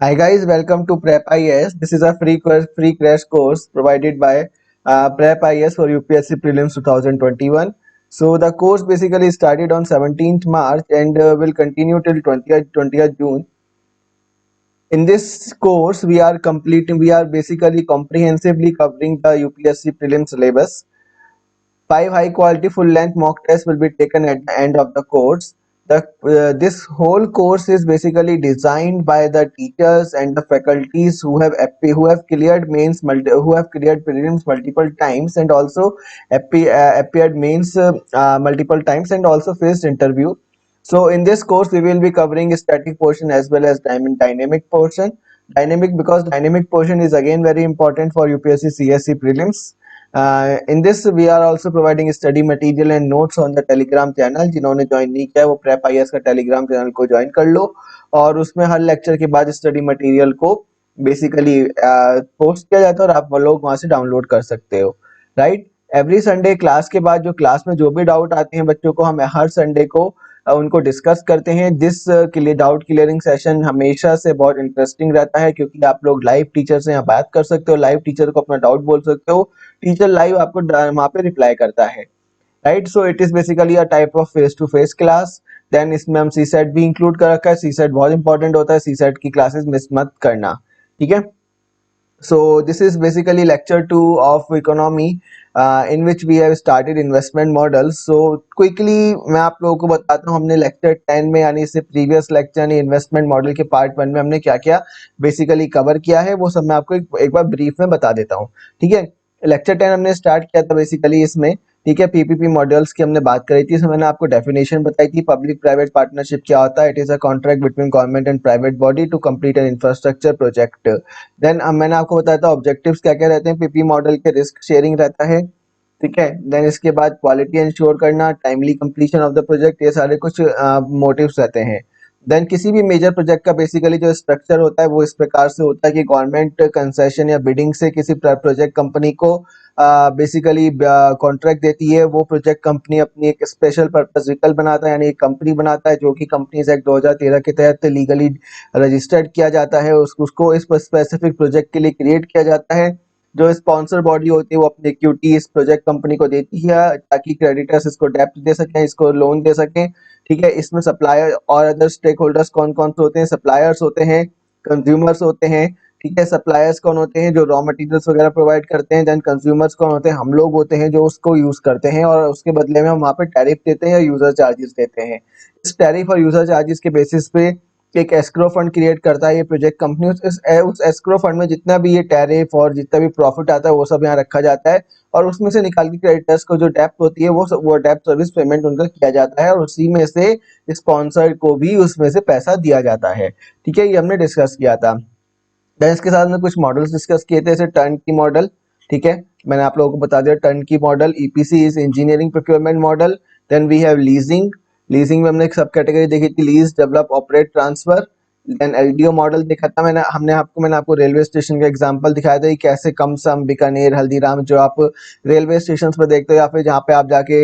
Hi guys, welcome to Prep IAS. This is a free crash course provided by Prep IAS for UPSC Prelims 2021. So the course basically started on 17th March and will continue till 20th June. In this course, we are basically comprehensively covering the UPSC Prelims syllabus. 5 high quality full length mock tests will be taken at the end of the course. This whole course is basically designed by the teachers and the faculties who have cleared who have cleared prelims multiple times and also appeared mains multiple times and also faced interview. So in this course we will be covering static portion as well as dynamic portion. Dynamic, because dynamic portion is again very important for UPSC CSE prelims. In this we are also providing study material and notes on the Telegram channel. जिन्होंने join नहीं किया है वो prep IAS का Telegram channel को join कर लो और उसमें हर लेक्चर के बाद स्टडी मटेरियल को बेसिकली पोस्ट किया जाता है और आप वो लोग वहां से डाउनलोड कर सकते हो. राइट. एवरी संडे क्लास के बाद जो क्लास में जो भी डाउट आते हैं बच्चों को, हम हर संडे को उनको डिस्कस करते हैं. दिस डाउट क्लियरिंग सेशन हमेशा से बहुत इंटरेस्टिंग रहता है क्योंकि आप लोग लाइव टीचर से यहाँ बात कर सकते हो, लाइव टीचर को अपना डाउट बोल सकते हो, टीचर लाइव आपको वहां पे रिप्लाई करता है. Right. So it is basically a type of face to face class. Then इसमें हम सी सेट भी इंक्लूड कर रखा है. सी सेट बहुत इंपॉर्टेंट होता है, सी सेट की क्लासेस मिस मत करना. ठीक है. So this is basically lecture 2 of economy in which we have started investment models. So quickly मैं आप लोगों को बताता हूँ हमने लेक्चर 10 में यानी इससे प्रीवियस लेक्चर यानी इन्वेस्टमेंट मॉडल के पार्ट 1 में हमने क्या क्या बेसिकली कवर किया है वो सब मैं आपको एक बार ब्रीफ में बता देता हूँ. ठीक है. लेक्चर 10 हमने स्टार्ट किया था बेसिकली इसमें. ठीक है. पीपीपी मॉडल्स की हमने बात करी थी. इसमें मैंने आपको डेफिनेशन बताई थी. पब्लिक प्राइवेट पार्टनरशिप क्या होता है. It is a contract between government and private body to complete an infrastructure project. Then मैंने आपको बताया था ऑब्जेक्टिव्स क्या क्या रहते हैं. पीपी मॉडल के रिस्क शेयरिंग रहता है. ठीक है. देन इसके बाद क्वालिटी इंश्योर करना, timely completion of the project, ये सारे कुछ मोटिव्स रहते हैं. देन किसी भी मेजर प्रोजेक्ट का बेसिकली जो स्ट्रक्चर होता है वो इस प्रकार से होता है कि गवर्नमेंट कंसेशन या बिडिंग से किसी प्रोजेक्ट कंपनी को बेसिकली कॉन्ट्रैक्ट देती है. वो प्रोजेक्ट कंपनी अपनी एक स्पेशल पर्पस व्हीकल बनाता है यानी एक कंपनी बनाता है जो कि कंपनीज एक्ट 2013 के तहत लीगली रजिस्टर्ड किया जाता है. उसको इस स्पेसिफिक प्रोजेक्ट के लिए क्रिएट किया जाता है. जो स्पॉन्सर बॉडी होती है वो अपनी इक्विटी इस प्रोजेक्ट कंपनी को देती है ताकि क्रेडिटर्स इसको डेप्ट दे सकें, इसको लोन दे सकें. ठीक है. इसमें सप्लायर और अदर स्टेक होल्डर्स कौन कौन से होते हैं. सप्लायर्स होते हैं, कंज्यूमर्स होते हैं. ठीक है. सप्लायर्स कौन होते हैं, जो रॉ मटेरियल्स वगैरह प्रोवाइड करते हैं. देन कंज्यूमर्स कौन होते हैं, हम लोग होते हैं जो उसको यूज करते हैं और उसके बदले में हम वहाँ पे टैरिफ देते हैं या यूजर चार्जेस देते हैं. इस टैरिफ और यूजर चार्जेस के बेसिस पे एक एस्क्रो फंड क्रिएट करता है ये प्रोजेक्ट कंपनी. उस एस्क्रो फंड में जितना भी ये टैरिफ और जितना भी प्रॉफिट आता है वो सब यहाँ रखा जाता है और उसमें से निकाल के क्रेडिटर्स को जो डेप्ट होती है वो डेप्ट सर्विस पेमेंट उनका किया जाता है और उसी में से स्पॉन्सर को भी उसमें से पैसा दिया जाता है. ठीक है. ये हमने डिस्कस किया था. देन इसके साथ में कुछ मॉडल्स डिस्कस किए थे जैसे टर्न की मॉडल. ठीक है. मैंने आप लोगों को बता दिया turnkey model. EPC is engineering procurement model. Then we have leasing. Leasing में हमने एक सब कैटेगरी देखी थी, lease, develop, operate, transfer. Then LDO model देखा था मैंने आपको रेलवे स्टेशन का एग्जांपल दिखाया था कि कैसे कम सम, बीकानेर, हल्दीराम जो आप रेलवे स्टेशन पर देखते हो या फिर जहाँ पे आप जाके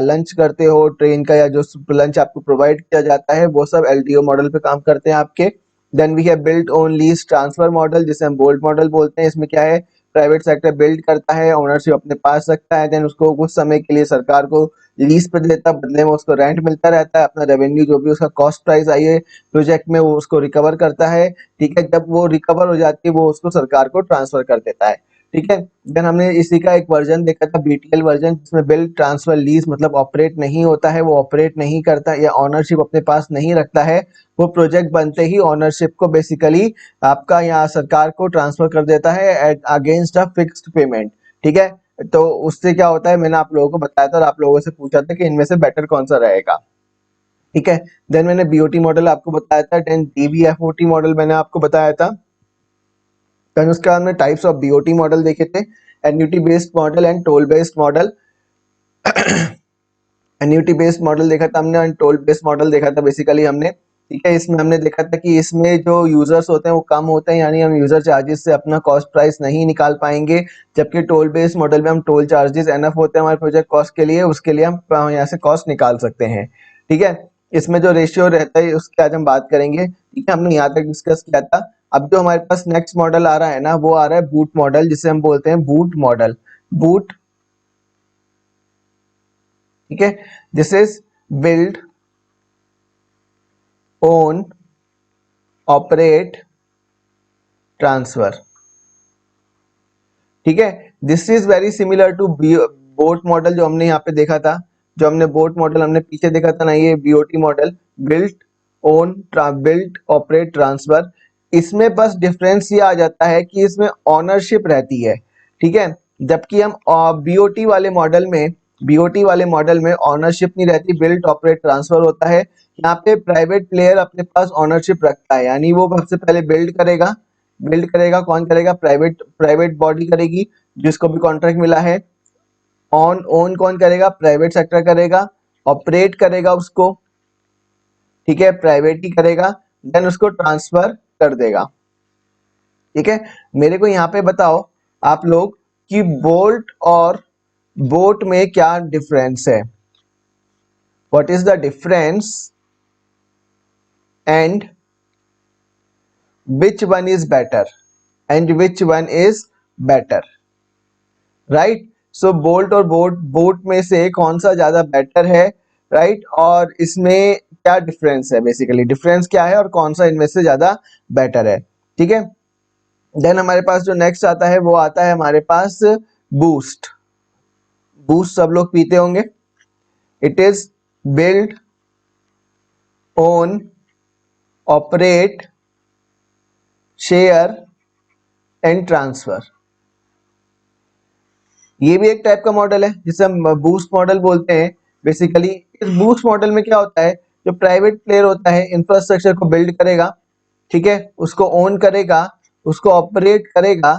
लंच करते हो ट्रेन का या जो लंच आपको प्रोवाइड किया जाता है वो सब एलडीओ मॉडल पे काम करते हैं आपके. Then we have built own lease transfer model जिसे हम बोल्ट मॉडल बोलते हैं. इसमें क्या है, प्राइवेट सेक्टर बिल्ड करता है, ओनरशिप अपने पास रखता है, देन उसको कुछ समय के लिए सरकार को लीज पे देता है, बदले में उसको रेंट मिलता रहता है. अपना रेवेन्यू जो भी उसका कॉस्ट प्राइस आई है प्रोजेक्ट में वो उसको रिकवर करता है. ठीक है. जब वो रिकवर हो जाती है वो उसको सरकार को ट्रांसफर कर देता है. ठीक है. देन हमने इसी का एक वर्जन देखा था बीटीएल वर्जन जिसमें बिल्ड ट्रांसफर लीज मतलब ऑपरेट नहीं होता है, वो ऑपरेट नहीं करता या ओनरशिप अपने पास नहीं रखता है. वो प्रोजेक्ट बनते ही ओनरशिप को बेसिकली आपका यहाँ सरकार को ट्रांसफर कर देता है at against a fixed payment. ठीक है. तो उससे क्या होता है मैंने आप लोगों को बताया था और आप लोगों से पूछा था कि इनमें से बेटर कौन सा रहेगा. ठीक है. देन मैंने बीओटी मॉडल आपको बताया था. देन डीबीएफओटी मॉडल मैंने आपको बताया था. देन उसके बाद में टाइप्स ऑफ बीओटी मॉडल देखे थे, annuity based model and told based model. Annuity based model देखा था हमने और टोल बेस्ड मॉडल देखा था बेसिकली हमने. ठीक है. इसमें हमने देखा था कि इसमें जो यूजर्स होते हैं वो कम होते हैं यानी हम यूजर चार्जेस से अपना कॉस्ट प्राइस नहीं निकाल पाएंगे, जबकि टोल बेस्ड मॉडल में हम टोल चार्जेस एनफ होते हैं हमारे प्रोजेक्ट कॉस्ट के लिए, उसके लिए हम यहाँ से कॉस्ट निकाल सकते हैं. ठीक है. इसमें जो रेशियो रहता है उसकी आज हम बात करेंगे. ठीक है. हमने यहाँ तक डिस्कस किया था. अब जो हमारे पास नेक्स्ट मॉडल आ रहा है ना, वो आ रहा है बूट मॉडल, जिसे हम बोलते हैं बूट मॉडल, बूट, ठीक है। This is build, own, operate, transfer, ठीक है। This is very similar to BOT model जो हमने यहाँ पे देखा था, जो हमने बोट मॉडल हमने पीछे देखा था ना, ये BOT model, built, own, built, operate, transfer. इसमें बस डिफरेंस ये आ जाता है कि इसमें ऑनरशिप रहती है, ठीक है। जबकि हम बीओटी वाले मॉडल में, बीओटी वाले मॉडल में ऑनरशिप नहीं रहती, बिल्ट, ऑपरेट, ट्रांसफर होता है। यहाँ पे प्राइवेट प्लेयर अपने पास ऑनरशिप रखता है, यानी वो सबसे पहले बिल्ड करेगा, बिल्ड करेगा, कौन करेगा, प्राइवेट प्राइवेट बॉडी करेगी जिसको भी कॉन्ट्रैक्ट मिला है। ऑन ओन कौन करेगा, प्राइवेट सेक्टर करेगा। ऑपरेट करेगा उसको, ठीक है, प्राइवेट ही करेगा। देन उसको ट्रांसफर कर देगा, ठीक है। मेरे को यहाँ पे बताओ आप लोग कि बोल्ट और बोट में क्या डिफरेंस है, what is the difference and which one is better, and which one is better, right. So bolt और बोट में से कौन सा ज्यादा बेटर है, राइट, और इसमें क्या डिफरेंस है, बेसिकली डिफरेंस क्या है और कौन सा इनमें से ज्यादा बेटर है, ठीक है। देन हमारे पास जो नेक्स्ट आता है वो आता है हमारे पास बूस्ट। बूस्ट सब लोग पीते होंगे। It is build, own, operate, share and transfer. ये भी एक टाइप का मॉडल है जिसे हम बूस्ट मॉडल बोलते हैं। बेसिकली इस बूस्ट मॉडल में क्या होता है, जो प्राइवेट प्लेयर होता है इंफ्रास्ट्रक्चर को बिल्ड करेगा, ठीक है, उसको ओन करेगा, उसको ऑपरेट करेगा।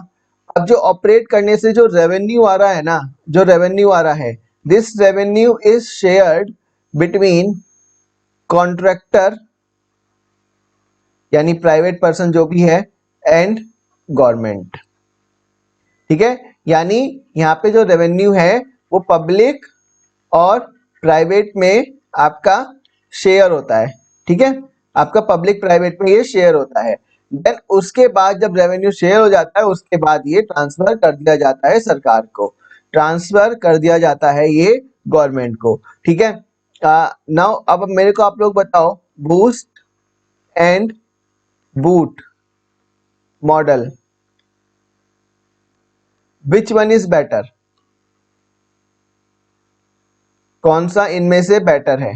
अब जो ऑपरेट करने से जो रेवेन्यू आ रहा है ना, जो रेवेन्यू आ रहा है, this revenue is shared between contractor, यानी प्राइवेट पर्सन जो भी है, एंड गवर्नमेंट, ठीक है। यानी यहाँ पे जो रेवेन्यू है वो पब्लिक और प्राइवेट में आपका शेयर होता है, ठीक है, आपका पब्लिक प्राइवेट में ये शेयर होता है। देन उसके बाद जब रेवेन्यू शेयर हो जाता है, उसके बाद ये ट्रांसफर कर दिया जाता है सरकार को, ट्रांसफर कर दिया जाता है ये गवर्नमेंट को, ठीक है। नाउ अब मेरे को आप लोग बताओ, boost and boot model, which one is better, कौन सा इनमें से बेटर है,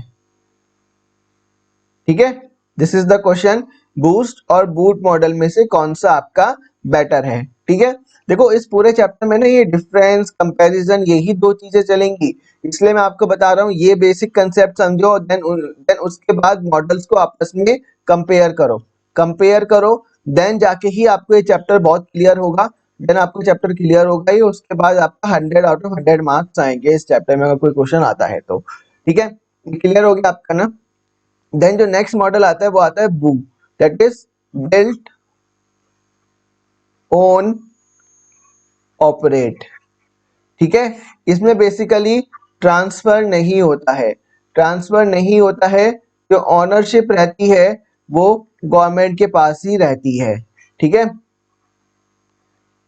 ठीक है। This is the question, boost और बूट मॉडल में से कौन सा आपका बेटर है, ठीक है। देखो इस पूरे चैप्टर में ना ये डिफरेंस, कंपैरिजन, यही दो चीजें चलेंगी, इसलिए मैं आपको बता रहा हूँ ये बेसिक कंसेप्ट समझो। देन उसके बाद मॉडल्स को आपस में कंपेयर करो, कंपेयर करो, देन जाके ही आपको ये चैप्टर बहुत क्लियर होगा। देन आपको चैप्टर क्लियर होगा ही, उसके बाद आपका 100 आउट ऑफ 100 मार्क्स आएंगे इस चैप्टर में, अगर कोई क्वेश्चन आता है तो, ठीक है। क्लियर हो गया आपका ना। देन जो नेक्स्ट मॉडल आता है वो आता है बू, that is built, own, operate, ठीक है। इसमें बेसिकली ट्रांसफर नहीं होता है, ट्रांसफर नहीं होता है, जो ऑनरशिप रहती है वो गवर्नमेंट के पास ही रहती है, ठीक है,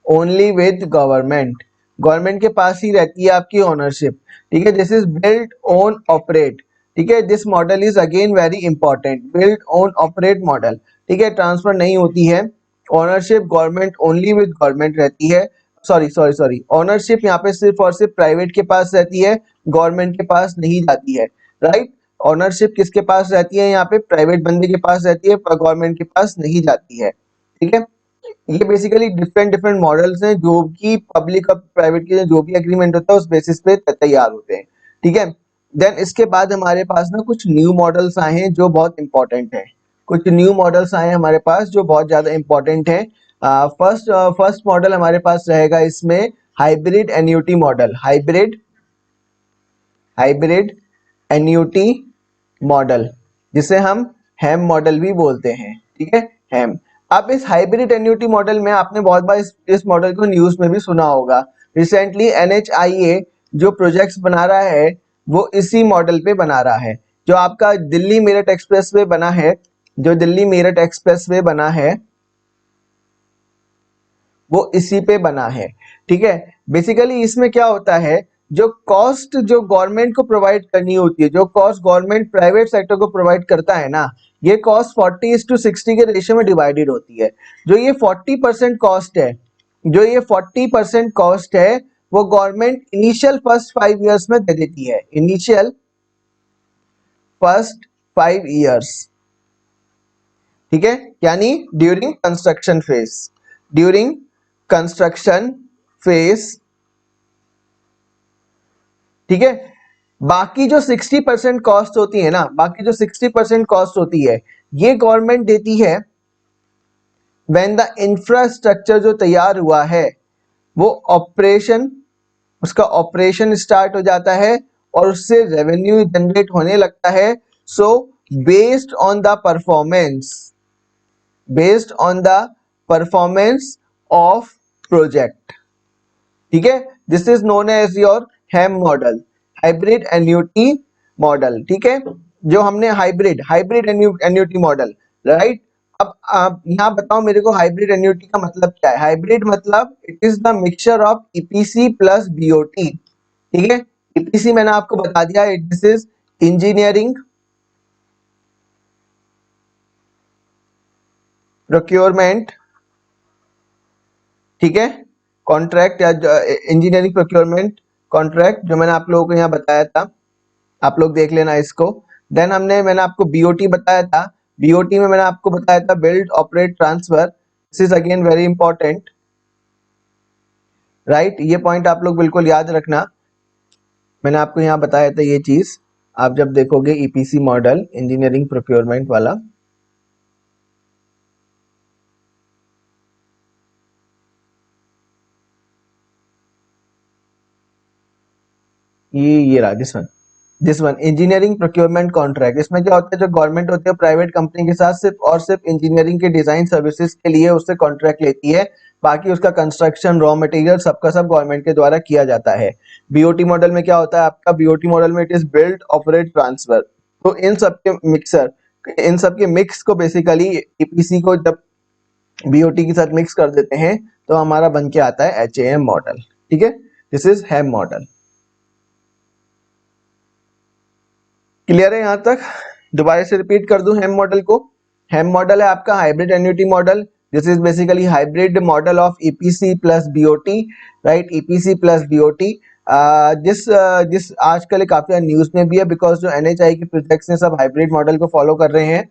ओनली विद गवर्नमेंट, गवर्नमेंट के पास ही रहती है आपकी ऑनरशिप, ठीक है। This is build, own, operate, ठीक है। This model is again very important, build, own, operate model, ठीक है। ट्रांसफर नहीं होती है, ownership government, only with government रहती है, सॉरी ऑनरशिप यहाँ पे सिर्फ और सिर्फ प्राइवेट के पास रहती है, गवर्नमेंट के पास नहीं जाती है, राइट। ऑनरशिप किसके पास रहती है, यहाँ पे प्राइवेट बंदे के पास रहती है, गवर्नमेंट के पास नहीं जाती है, ठीक है। ये बेसिकली डिफरेंट डिफरेंट मॉडल्स हैं जो कि पब्लिक और प्राइवेट के जो भी एग्रीमेंट होता है उस बेसिस पे तैयार होते हैं, ठीक है। देन इसके बाद हमारे पास ना कुछ न्यू मॉडल्स आए हैं जो बहुत इंपॉर्टेंट है, कुछ न्यू मॉडल्स आए हैं हमारे पास जो बहुत ज्यादा इंपॉर्टेंट है। फर्स्ट मॉडल हमारे पास रहेगा इसमें hybrid annuity model, hybrid annuity model, जिसे हम हैम मॉडल भी बोलते हैं, ठीक है, हैम। अब इस हाइब्रिड एन्युटी मॉडल में आपने बहुत बार इस मॉडल को न्यूज में भी सुना होगा। रिसेंटली NHIA जो प्रोजेक्ट्स बना रहा है वो इसी मॉडल पे बना रहा है। जो आपका दिल्ली मेरठ एक्सप्रेसवे बना है, जो दिल्ली मेरठ एक्सप्रेसवे बना है, वो इसी पे बना है। ठीक है, बेसिकली इसमें क्या होता है, जो कॉस्ट जो गवर्नमेंट को प्रोवाइड करनी होती है, जो कॉस्ट गवर्नमेंट प्राइवेट सेक्टर को प्रोवाइड करता है ना, ये कॉस्ट 40:60 के रेशियो में डिवाइडेड होती है। जो ये 40% कॉस्ट है, जो ये 40% कॉस्ट है, वो गवर्नमेंट इनिशियल फर्स्ट 5 इयर्स में दे देती है। इनिशियल फर्स्ट 5 इयर्स, ठीक है, यानी during construction phase, during construction phase. ठीक है, बाकी जो 60% कॉस्ट होती है ना, बाकी जो 60% कॉस्ट होती है, ये गवर्नमेंट देती है व्हेन द इंफ्रास्ट्रक्चर जो तैयार हुआ है वो ऑपरेशन, उसका ऑपरेशन स्टार्ट हो जाता है और उससे रेवेन्यू जनरेट होने लगता है। So based on the performance, based on the performance of project. ठीक है, this is known as your HAM model, hybrid annuity model. ठीक है, जो हमने hybrid hybrid annuity model, right. अब आप यहाँ बताओ मेरे को, हाइब्रिड एन्युटी का मतलब क्या है? हाइब्रिड मतलब it is the mixture of EPC plus BOT. ठीक है, ईपीसी मैंने आपको बता दिया, दिस इज इंजीनियरिंग प्रोक्योरमेंट। ठीक है, कॉन्ट्रैक्ट या इंजीनियरिंग प्रोक्योरमेंट कॉन्ट्रैक्ट, जो मैंने आप लोगों को यहाँ बताया था, आप लोग देख लेना इसको। देन मैंने आपको बीओटी बताया था, बीओटी में मैंने आपको बताया था build operate transfer. This is again very important, right. ये पॉइंट आप लोग बिल्कुल याद रखना, मैंने आपको यहाँ बताया था ये चीज, आप जब देखोगे ईपीसी मॉडल इंजीनियरिंग प्रोक्योरमेंट वाला। ये रहा this one engineering procurement contract. इसमें क्या होता है, जो गवर्नमेंट होती है प्राइवेट कंपनी के साथ सिर्फ और सिर्फ इंजीनियरिंग के डिजाइन सर्विसेज के लिए उससे कॉन्ट्रैक्ट लेती है, बाकी उसका कंस्ट्रक्शन रॉ मटेरियल सबका सब गवर्नमेंट के द्वारा किया जाता है। बीओटी मॉडल में क्या होता है आपका, बीओटी मॉडल में it is build operate transfer. तो इन सब के मिक्सर, इन सब के मिक्स को बेसिकली ईपीसी को जब बीओटी के साथ मिक्स कर देते हैं तो हमारा बन के आता है एचएएम मॉडल। ठीक है, this is ham model. Clear है यहाँ तक? दोबारा से रिपीट कर दूं हेम मॉडल को। हेम मॉडल है आपका hybrid annuity model. This is basically hybrid model of EPC plus BOT, right, EPC plus BOT. जिस आजकल काफी न्यूज में भी है, बिकॉज जो एनएचआई के प्रोजेक्ट्स हैं सब हाइब्रिड मॉडल को फॉलो कर रहे हैं।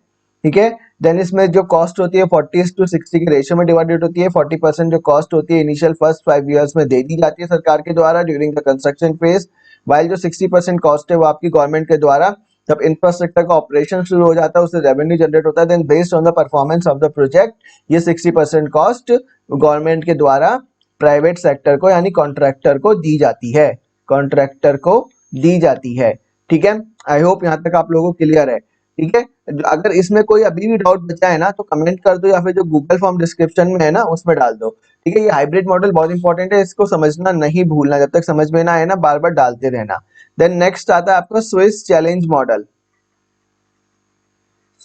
ठीक है, देन इसमें जो कॉस्ट होती है 40:60 के रेशियो में डिवाइडेड होती है। 40% जो कॉस्ट होती है इनिशियल फर्स्ट 5 इयर्स में दे दी जाती है सरकार के द्वारा during the construction phase, while जो 60% कॉस्ट है वो आपकी गवर्नमेंट के द्वारा जब इंफ्रास्ट्रक्चर का ऑपरेशन शुरू हो जाता है उससे रेवेन्यू जनरेट होता है। Then based on the performance of the project ये 60% कॉस्ट गवर्नमेंट के द्वारा प्राइवेट सेक्टर को यानी कॉन्ट्रैक्टर को दी जाती है, कॉन्ट्रैक्टर को दी जाती है। ठीक है, आई होप यहाँ तक आप लोगों को क्लियर है। ठीक है, अगर इसमें कोई अभी भी डाउट बचा है ना तो कमेंट कर दो, या फिर जो गूगल फॉर्म डिस्क्रिप्शन में है ना उसमें डाल दो। ठीक है, ये हाइब्रिड मॉडल बहुत इंपॉर्टेंट है, इसको समझना नहीं भूलना, जब तक समझ में ना आए ना बार बार डालते रहना। देन नेक्स्ट आता है आपका Swiss challenge model,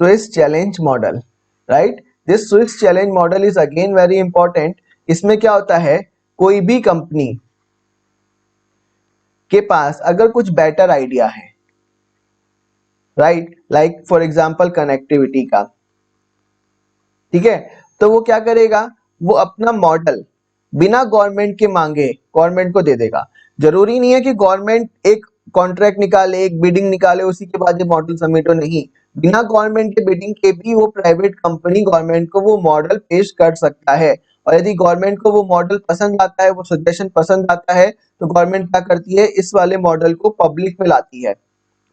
Swiss challenge model, right. This Swiss challenge model is again very important. इसमें क्या होता है, कोई भी कंपनी के पास अगर कुछ बेटर आइडिया है, right, like for example connectivity का, ठीक है, तो वो क्या करेगा, वो अपना मॉडल बिना गवर्नमेंट के मांगे गवर्नमेंट को दे देगा। जरूरी नहीं है कि गवर्नमेंट एक कॉन्ट्रैक्ट निकाले, एक बिडिंग निकाले, उसी के बाद ये मॉडल सबमिट हो, नहीं, बिना गवर्नमेंट के बिडिंग के भी वो प्राइवेट कंपनी गवर्नमेंट को वो मॉडल पेश कर सकता है। और यदि गवर्नमेंट को वो मॉडल पसंद आता है, वो सजेशन पसंद आता है, तो गवर्नमेंट क्या करती है, इस वाले मॉडल को पब्लिक में लाती है।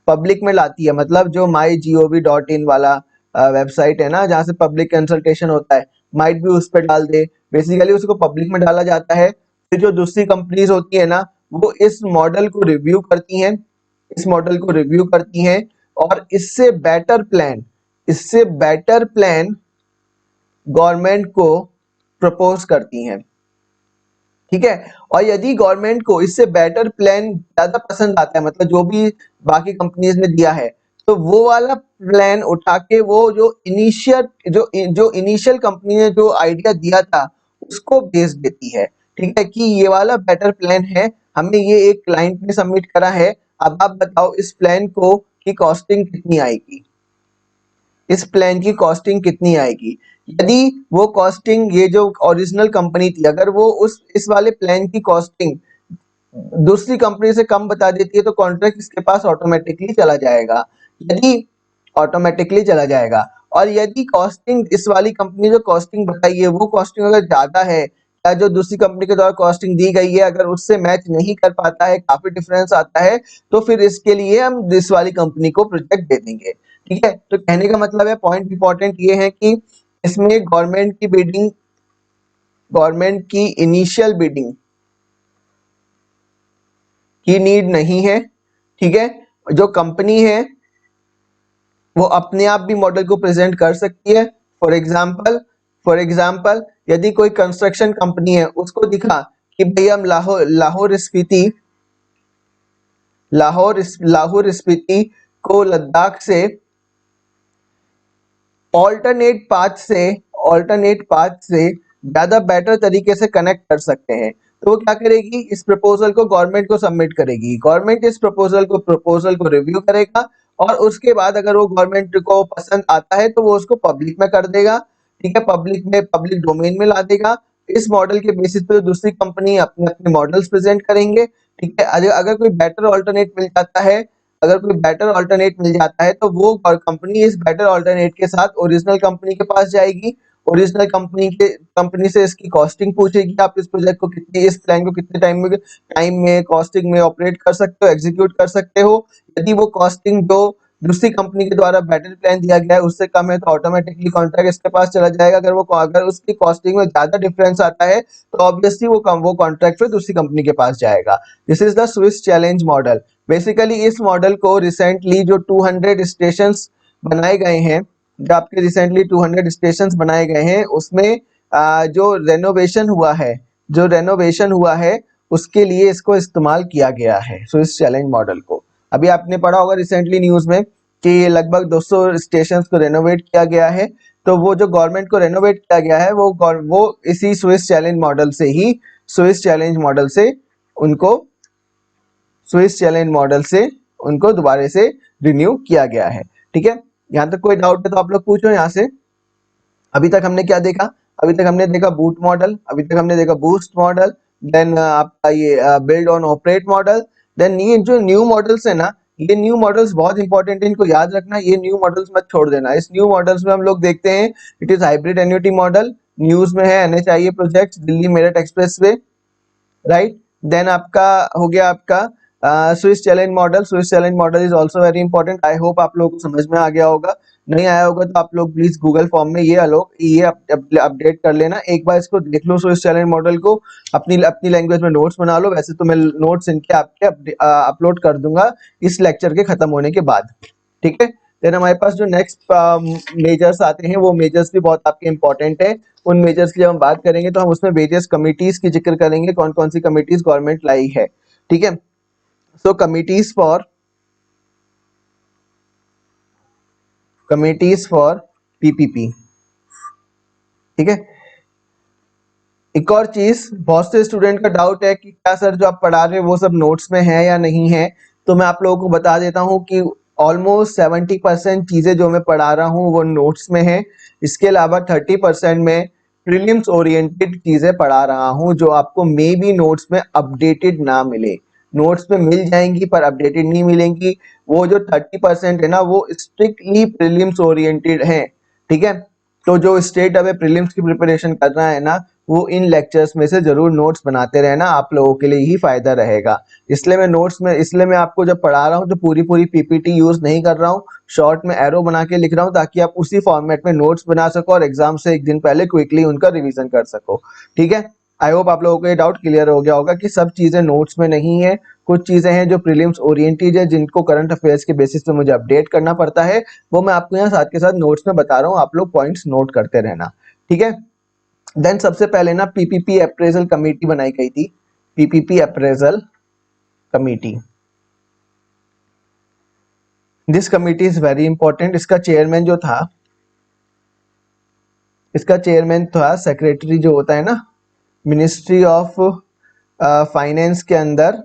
पब्लिक में लाती है मतलब जो mygov.in वाला वेबसाइट है ना, जहाँ से पब्लिक कंसल्टेशन होता है, माइट भी उस पर डाल दे, बेसिकली उसको पब्लिक में डाला जाता है। फिर जो दूसरी कंपनीज होती है ना वो इस मॉडल को रिव्यू करती हैं, इस मॉडल को रिव्यू करती हैं और इससे बेटर प्लान गवर्नमेंट को प्रपोज करती हैं। ठीक है, और यदि गवर्नमेंट को इससे बेटर प्लान ज्यादा पसंद आता है, मतलब जो भी बाकी कंपनीज ने दिया है, तो वो वाला प्लान उठा के वो जो इनिशियल कंपनी ने जो आइडिया दिया था उसको भेज देती है, ठीक है, कि ये वाला बेटर प्लान है, हमें ये एक क्लाइंट ने सबमिट करा है, अब आप बताओ इस प्लान को की कॉस्टिंग कितनी आएगी, इस प्लान की कॉस्टिंग कितनी आएगी। यदि वो कॉस्टिंग ये जो ओरिजिनल कंपनी थी अगर वो उस इस वाले प्लान की कॉस्टिंग दूसरी कंपनी से कम बता देती है तो कॉन्ट्रैक्ट इसके पास ऑटोमेटिकली चला जाएगा, यदि ऑटोमेटिकली चला जाएगा। और यदि कॉस्टिंग इस वाली कंपनी जो कॉस्टिंग बताई है वो कॉस्टिंग अगर ज्यादा है या जो दूसरी कंपनी के द्वारा कॉस्टिंग दी गई है अगर उससे मैच नहीं कर पाता है, काफी डिफरेंस आता है, तो फिर इसके लिए हम इस वाली कंपनी को प्रोजेक्ट दे देंगे, ठीक है। तो कहने का मतलब है, पॉइंट इंपॉर्टेंट ये है कि इसमें गवर्नमेंट की इनिशियल बिडिंग की नीड नहीं है, ठीक है। जो कंपनी है वो अपने आप भी मॉडल को प्रेजेंट कर सकती है। फॉर एग्जाम्पल यदि कोई कंस्ट्रक्शन कंपनी है उसको दिखा कि भाई हम लाहौर स्पीति को लद्दाख से ऑल्टरनेट पाथ से ज्यादा बेटर तरीके से कनेक्ट कर सकते हैं, तो वो क्या करेगी, इस प्रपोजल को गवर्नमेंट को सबमिट करेगी, गवर्नमेंट इस प्रपोजल को रिव्यू करेगा और उसके बाद अगर वो गवर्नमेंट को पसंद आता है तो वो उसको पब्लिक में कर देगा, ठीक है, पब्लिक डोमेन में ला देगा। इस मॉडल के बेसिस पे दूसरी कंपनी अपने अपने मॉडल्स प्रेजेंट करेंगे, ठीक है। अगर कोई बेटर ऑल्टरनेट मिल जाता है अगर कोई बेटर ऑल्टरनेट मिल जाता है तो वो कंपनी इस बेटर ऑल्टरनेट के साथ ओरिजिनल कंपनी के पास जाएगी, ओरिजिनल कंपनी से इसकी कॉस्टिंग पूछेगी, आप इस प्लान को कितने टाइम में कॉस्टिंग में ऑपरेट कर सकते हो, एग्जीक्यूट कर सकते हो। यदि वो कॉस्टिंग जो दूसरी कंपनी के द्वारा बेटर प्लान दिया गया है उससे कम है तो ऑटोमेटिकली कॉन्ट्रैक्ट इसके पास चला जाएगा। अगर उसकी कॉस्टिंग में ज्यादा डिफरेंस आता है तो ऑब्वियसली वो कॉन्ट्रैक्ट फिर दूसरी कंपनी के पास जाएगा। This is the Swiss challenge model. Basically इस मॉडल को रिसेंटली जो 200 स्टेशंस बनाए गए हैं, जो आपके रिसेंटली 200 स्टेशंस बनाए गए हैं उसमें जो रेनोवेशन हुआ है उसके लिए इसको इस्तेमाल किया गया है, सो इस चैलेंज मॉडल को। अभी आपने पढ़ा होगा रिसेंटली न्यूज में कि लगभग 200 स्टेशंस को रेनोवेट किया गया है, तो वो जो गवर्नमेंट को रेनोवेट किया गया है वो इसी उनको स्विस चैलेंज मॉडल से उनको दोबारा से रिन्यू किया गया है, ठीक है। यहाँ तक कोई डाउट है तो आप लोग पूछो यहाँ से। अभी तक हमने क्या देखा, अभी तक हमने देखा बूट मॉडल, अभी तक हमने देखा बूस्ट मॉडल, देन आपका ये build on operate model, then ये जो न्यू मॉडल्स है ना, ये न्यू मॉडल्स बहुत इंपॉर्टेंट है, इनको याद रखना, ये न्यू मॉडल्स मत छोड़ देना। इस न्यू मॉडल्स में हम लोग देखते हैं it is hybrid annuity model, news में है NHIA project, Delhi Meerut expressway, right. Then आपका हो गया आपका Swiss challenge model is also very important. I hope आप लोगों को समझ में आ गया होगा, नहीं आया होगा तो आप लोग प्लीज गूगल फॉर्म में ये अपडेट कर लेना, एक बार इसको देख लो स्विस चैलेंज मॉडल को, अपनी अपनी लैंग्वेज में नोट्स बना लो। वैसे तो मैं नोट्स इनके आपके अपलोड कर दूंगा इस लेक्चर के खत्म होने के बाद, ठीक है। देन हमारे पास जो नेक्स्ट मेजर्स आते हैं वो मेजर्स भी बहुत आपके इंपॉर्टेंट है। उन मेजर्स की जब हम बात करेंगे तो हम उसमें वेरियस कमिटीज की जिक्र करेंगे, कौन कौन सी कमिटीज गवर्नमेंट लाई है, ठीक है। सो कमिटीज फॉर PPP, ठीक है। एक और चीज, बहुत से स्टूडेंट का डाउट है कि क्या सर जो आप पढ़ा रहे हो वो सब नोट्स में है या नहीं है, तो मैं आप लोगों को बता देता हूँ कि ऑलमोस्ट 70% चीजें जो मैं पढ़ा रहा हूँ वो नोट्स में है। इसके अलावा 30% में प्रीलिम्स ओरिएंटेड चीजें पढ़ा रहा हूँ जो आपको मे बी नोट्स में अपडेटेड ना मिले, नोट्स में मिल जाएंगी पर अपडेटेड नहीं मिलेंगी। वो जो 30% है ना वो स्ट्रिक्टली प्रीलिम्स ओरिएंटेड है, ठीक है। तो जो स्टेट अवे प्रीलिम्स की प्रिपरेशन कर रहा है ना वो इन लेक्चर्स में से जरूर नोट्स बनाते रहना, आप लोगों के लिए ही फायदा रहेगा। इसलिए मैं आपको जब पढ़ा रहा हूँ तो पूरी PPT यूज नहीं कर रहा हूँ, शॉर्ट में एरो बना के लिख रहा हूँ ताकि आप उसी फॉर्मेट में नोट्स बना सको और एग्जाम से एक दिन पहले क्विकली उनका रिवीजन कर सको, ठीक है। आई होप आप लोगों को ये डाउट क्लियर हो गया होगा कि सब चीजें नोट्स में नहीं है, कुछ चीजें हैं जो प्रीलिम्स ओरिएंटेड है जिनको करंट अफेयर्स के बेसिस पे मुझे अपडेट करना पड़ता है, वो मैं आपको यहाँ साथ के साथ नोट्स में बता रहा हूँ, आप लोग पॉइंट्स नोट करते रहना, ठीक है। देन सबसे पहले ना PPP अप्रेजल कमेटी बनाई गई थी, PPP appraisal committee, this committee is very important. इसका चेयरमैन था सेक्रेटरी जो होता है ना मिनिस्ट्री ऑफ फाइनेंस के अंदर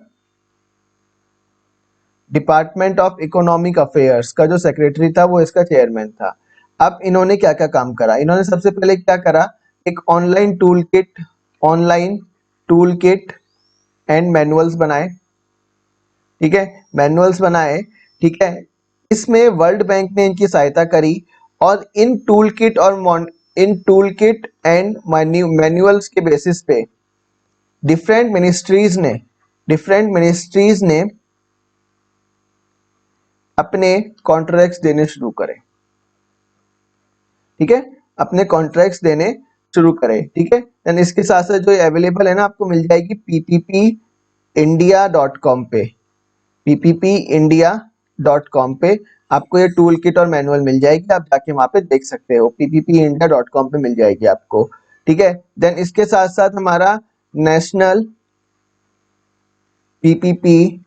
डिपार्टमेंट ऑफ इकोनॉमिक अफेयर्स का जो सेक्रेटरी था वो इसका चेयरमैन था। अब इन्होंने क्या क्या काम करा, इन्होंने सबसे पहले क्या करा, एक online tool kit and manuals बनाए। ठीक है, मैनुअल्स बनाए। ठीक है, इसमें वर्ल्ड बैंक ने इनकी सहायता करी और इन टूल किट एंड मैनुअल्स के बेसिस पे डिफरेंट मिनिस्ट्रीज ने अपने कॉन्ट्रैक्ट्स देने शुरू करे। ठीक है, अपने कॉन्ट्रैक्ट्स देने शुरू करे। ठीक है, देन इसके साथ साथ जो अवेलेबल है ना, आपको मिल जाएगी pppindia.com पे। pppindia.com पे आपको ये टूल किट और मैनुअल मिल जाएगी, आप जाके वहां पे देख सकते हो। pppindia.com पे मिल जाएगी आपको। ठीक है, देन इसके साथ साथ हमारा national PPP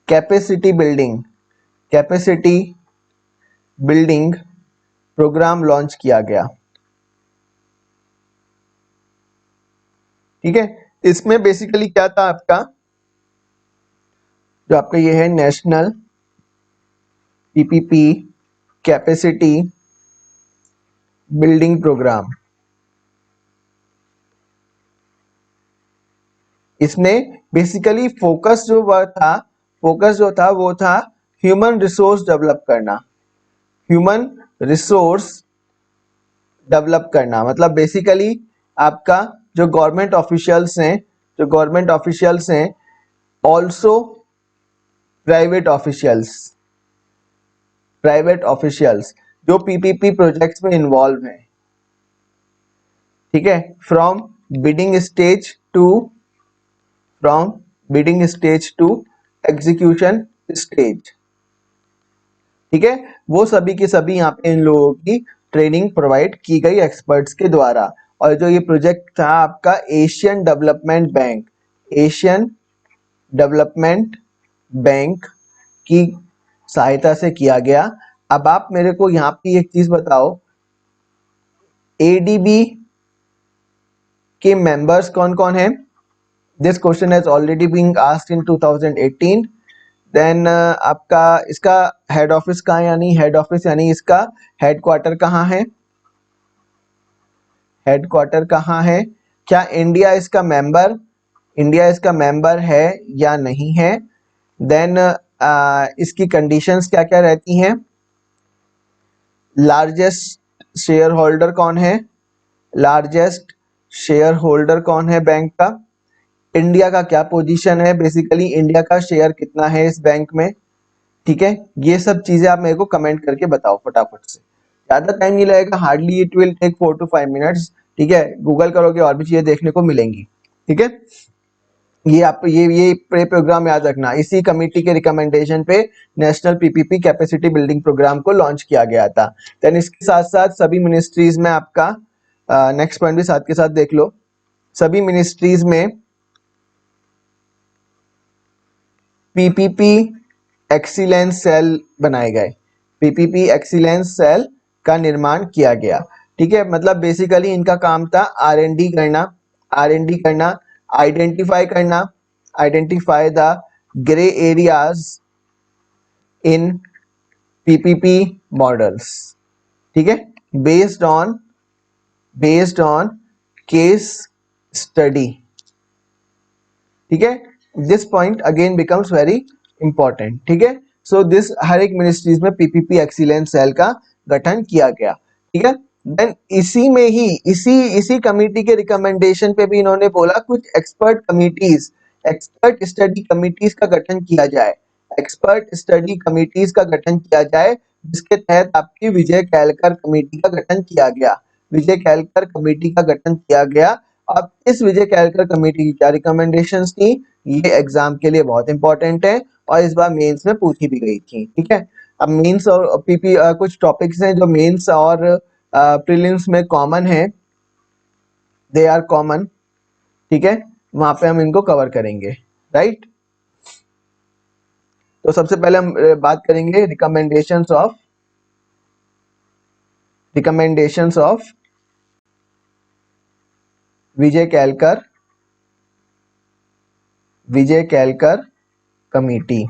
capacity building program launch किया गया। ठीक है, इसमें बेसिकली क्या था आपका, जो आपका ये है national PPP capacity building program, इसमें बेसिकली फोकस जो था वो था ह्यूमन रिसोर्स डेवलप करना। मतलब बेसिकली आपका जो गवर्नमेंट ऑफिशियल्स हैं ऑल्सो प्राइवेट ऑफिशियल्स जो पीपीपी प्रोजेक्ट्स में इन्वॉल्व हैं। ठीक है, from bidding stage to execution stage. ठीक है, वो सभी की सभी यहाँ पे इन लोगों की ट्रेनिंग प्रोवाइड की गई एक्सपर्ट्स के द्वारा। और जो ये प्रोजेक्ट था आपका एशियन डेवलपमेंट बैंक की सहायता से किया गया। अब आप मेरे को यहाँ पे एक चीज बताओ, एडीबी के मेंबर्स कौन कौन हैं? This question has already been asked in 2018। देन आपका इसका हेड ऑफिस कहाँ, यानी इसका हेडक्वार्टर कहाँ है? क्या इंडिया इसका मेंबर है या नहीं है? देन इसकी कंडीशंस क्या क्या रहती हैं? लार्जेस्ट शेयर होल्डर कौन है बैंक का? इंडिया का क्या पोजीशन है, बेसिकली इंडिया का शेयर कितना है इस बैंक में? ठीक है, ये सब चीजें आप मेरे को कमेंट करके बताओ फटाफट से, ज्यादा टाइम नहीं लगेगा, hardly it will take 4 to 5 minutes. ठीक है, गूगल करोगे और भी चीजें देखने को मिलेंगी। ठीक है, ये आप ये प्रोग्राम याद रखना, इसी कमेटी के रिकमेंडेशन पे national PPP capacity building program को लॉन्च किया गया था। देन इसके साथ साथ सभी मिनिस्ट्रीज में आपका नेक्स्ट पॉइंट भी साथ के साथ देख लो, सभी मिनिस्ट्रीज में पीपीपी एक्सीलेंस सेल बनाए गए, पीपीपी एक्सीलेंस सेल का निर्माण किया गया। ठीक है, मतलब बेसिकली इनका काम था आर एंड डी करना, identify the grey areas in PPP models. ठीक है, बेस्ड ऑन केस स्टडी। ठीक है, this point again becomes very important. ठीक है, सो दिस हर एक मिनिस्ट्रीज में पीपीपी एक्सीलेंस सेल का गठन किया गया। ठीक है, देन इसी में ही इसी कमेटी के रिकमेंडेशन पे भी इन्होंने बोला कुछ एक्सपर्ट स्टडी कमिटीज का गठन किया जाए, जिसके तहत आपकी विजय केलकर कमेटी का गठन किया गया। अब इस विजय केलकर कमेटी की क्या रिकमेंडेशंस थी, ये एग्जाम के लिए बहुत इंपॉर्टेंट है और इस बार मेंस में पूछी भी गई थी। ठीक है, अब मेंस और पीपी कुछ टॉपिक्स हैं जो मेंस और प्रीलिम्स में कॉमन है, दे आर कॉमन। ठीक है, वहां पे हम इनको कवर करेंगे, राइट। तो सबसे पहले हम बात करेंगे recommendations of Vijay Kelkar Vijay Kelkar committee.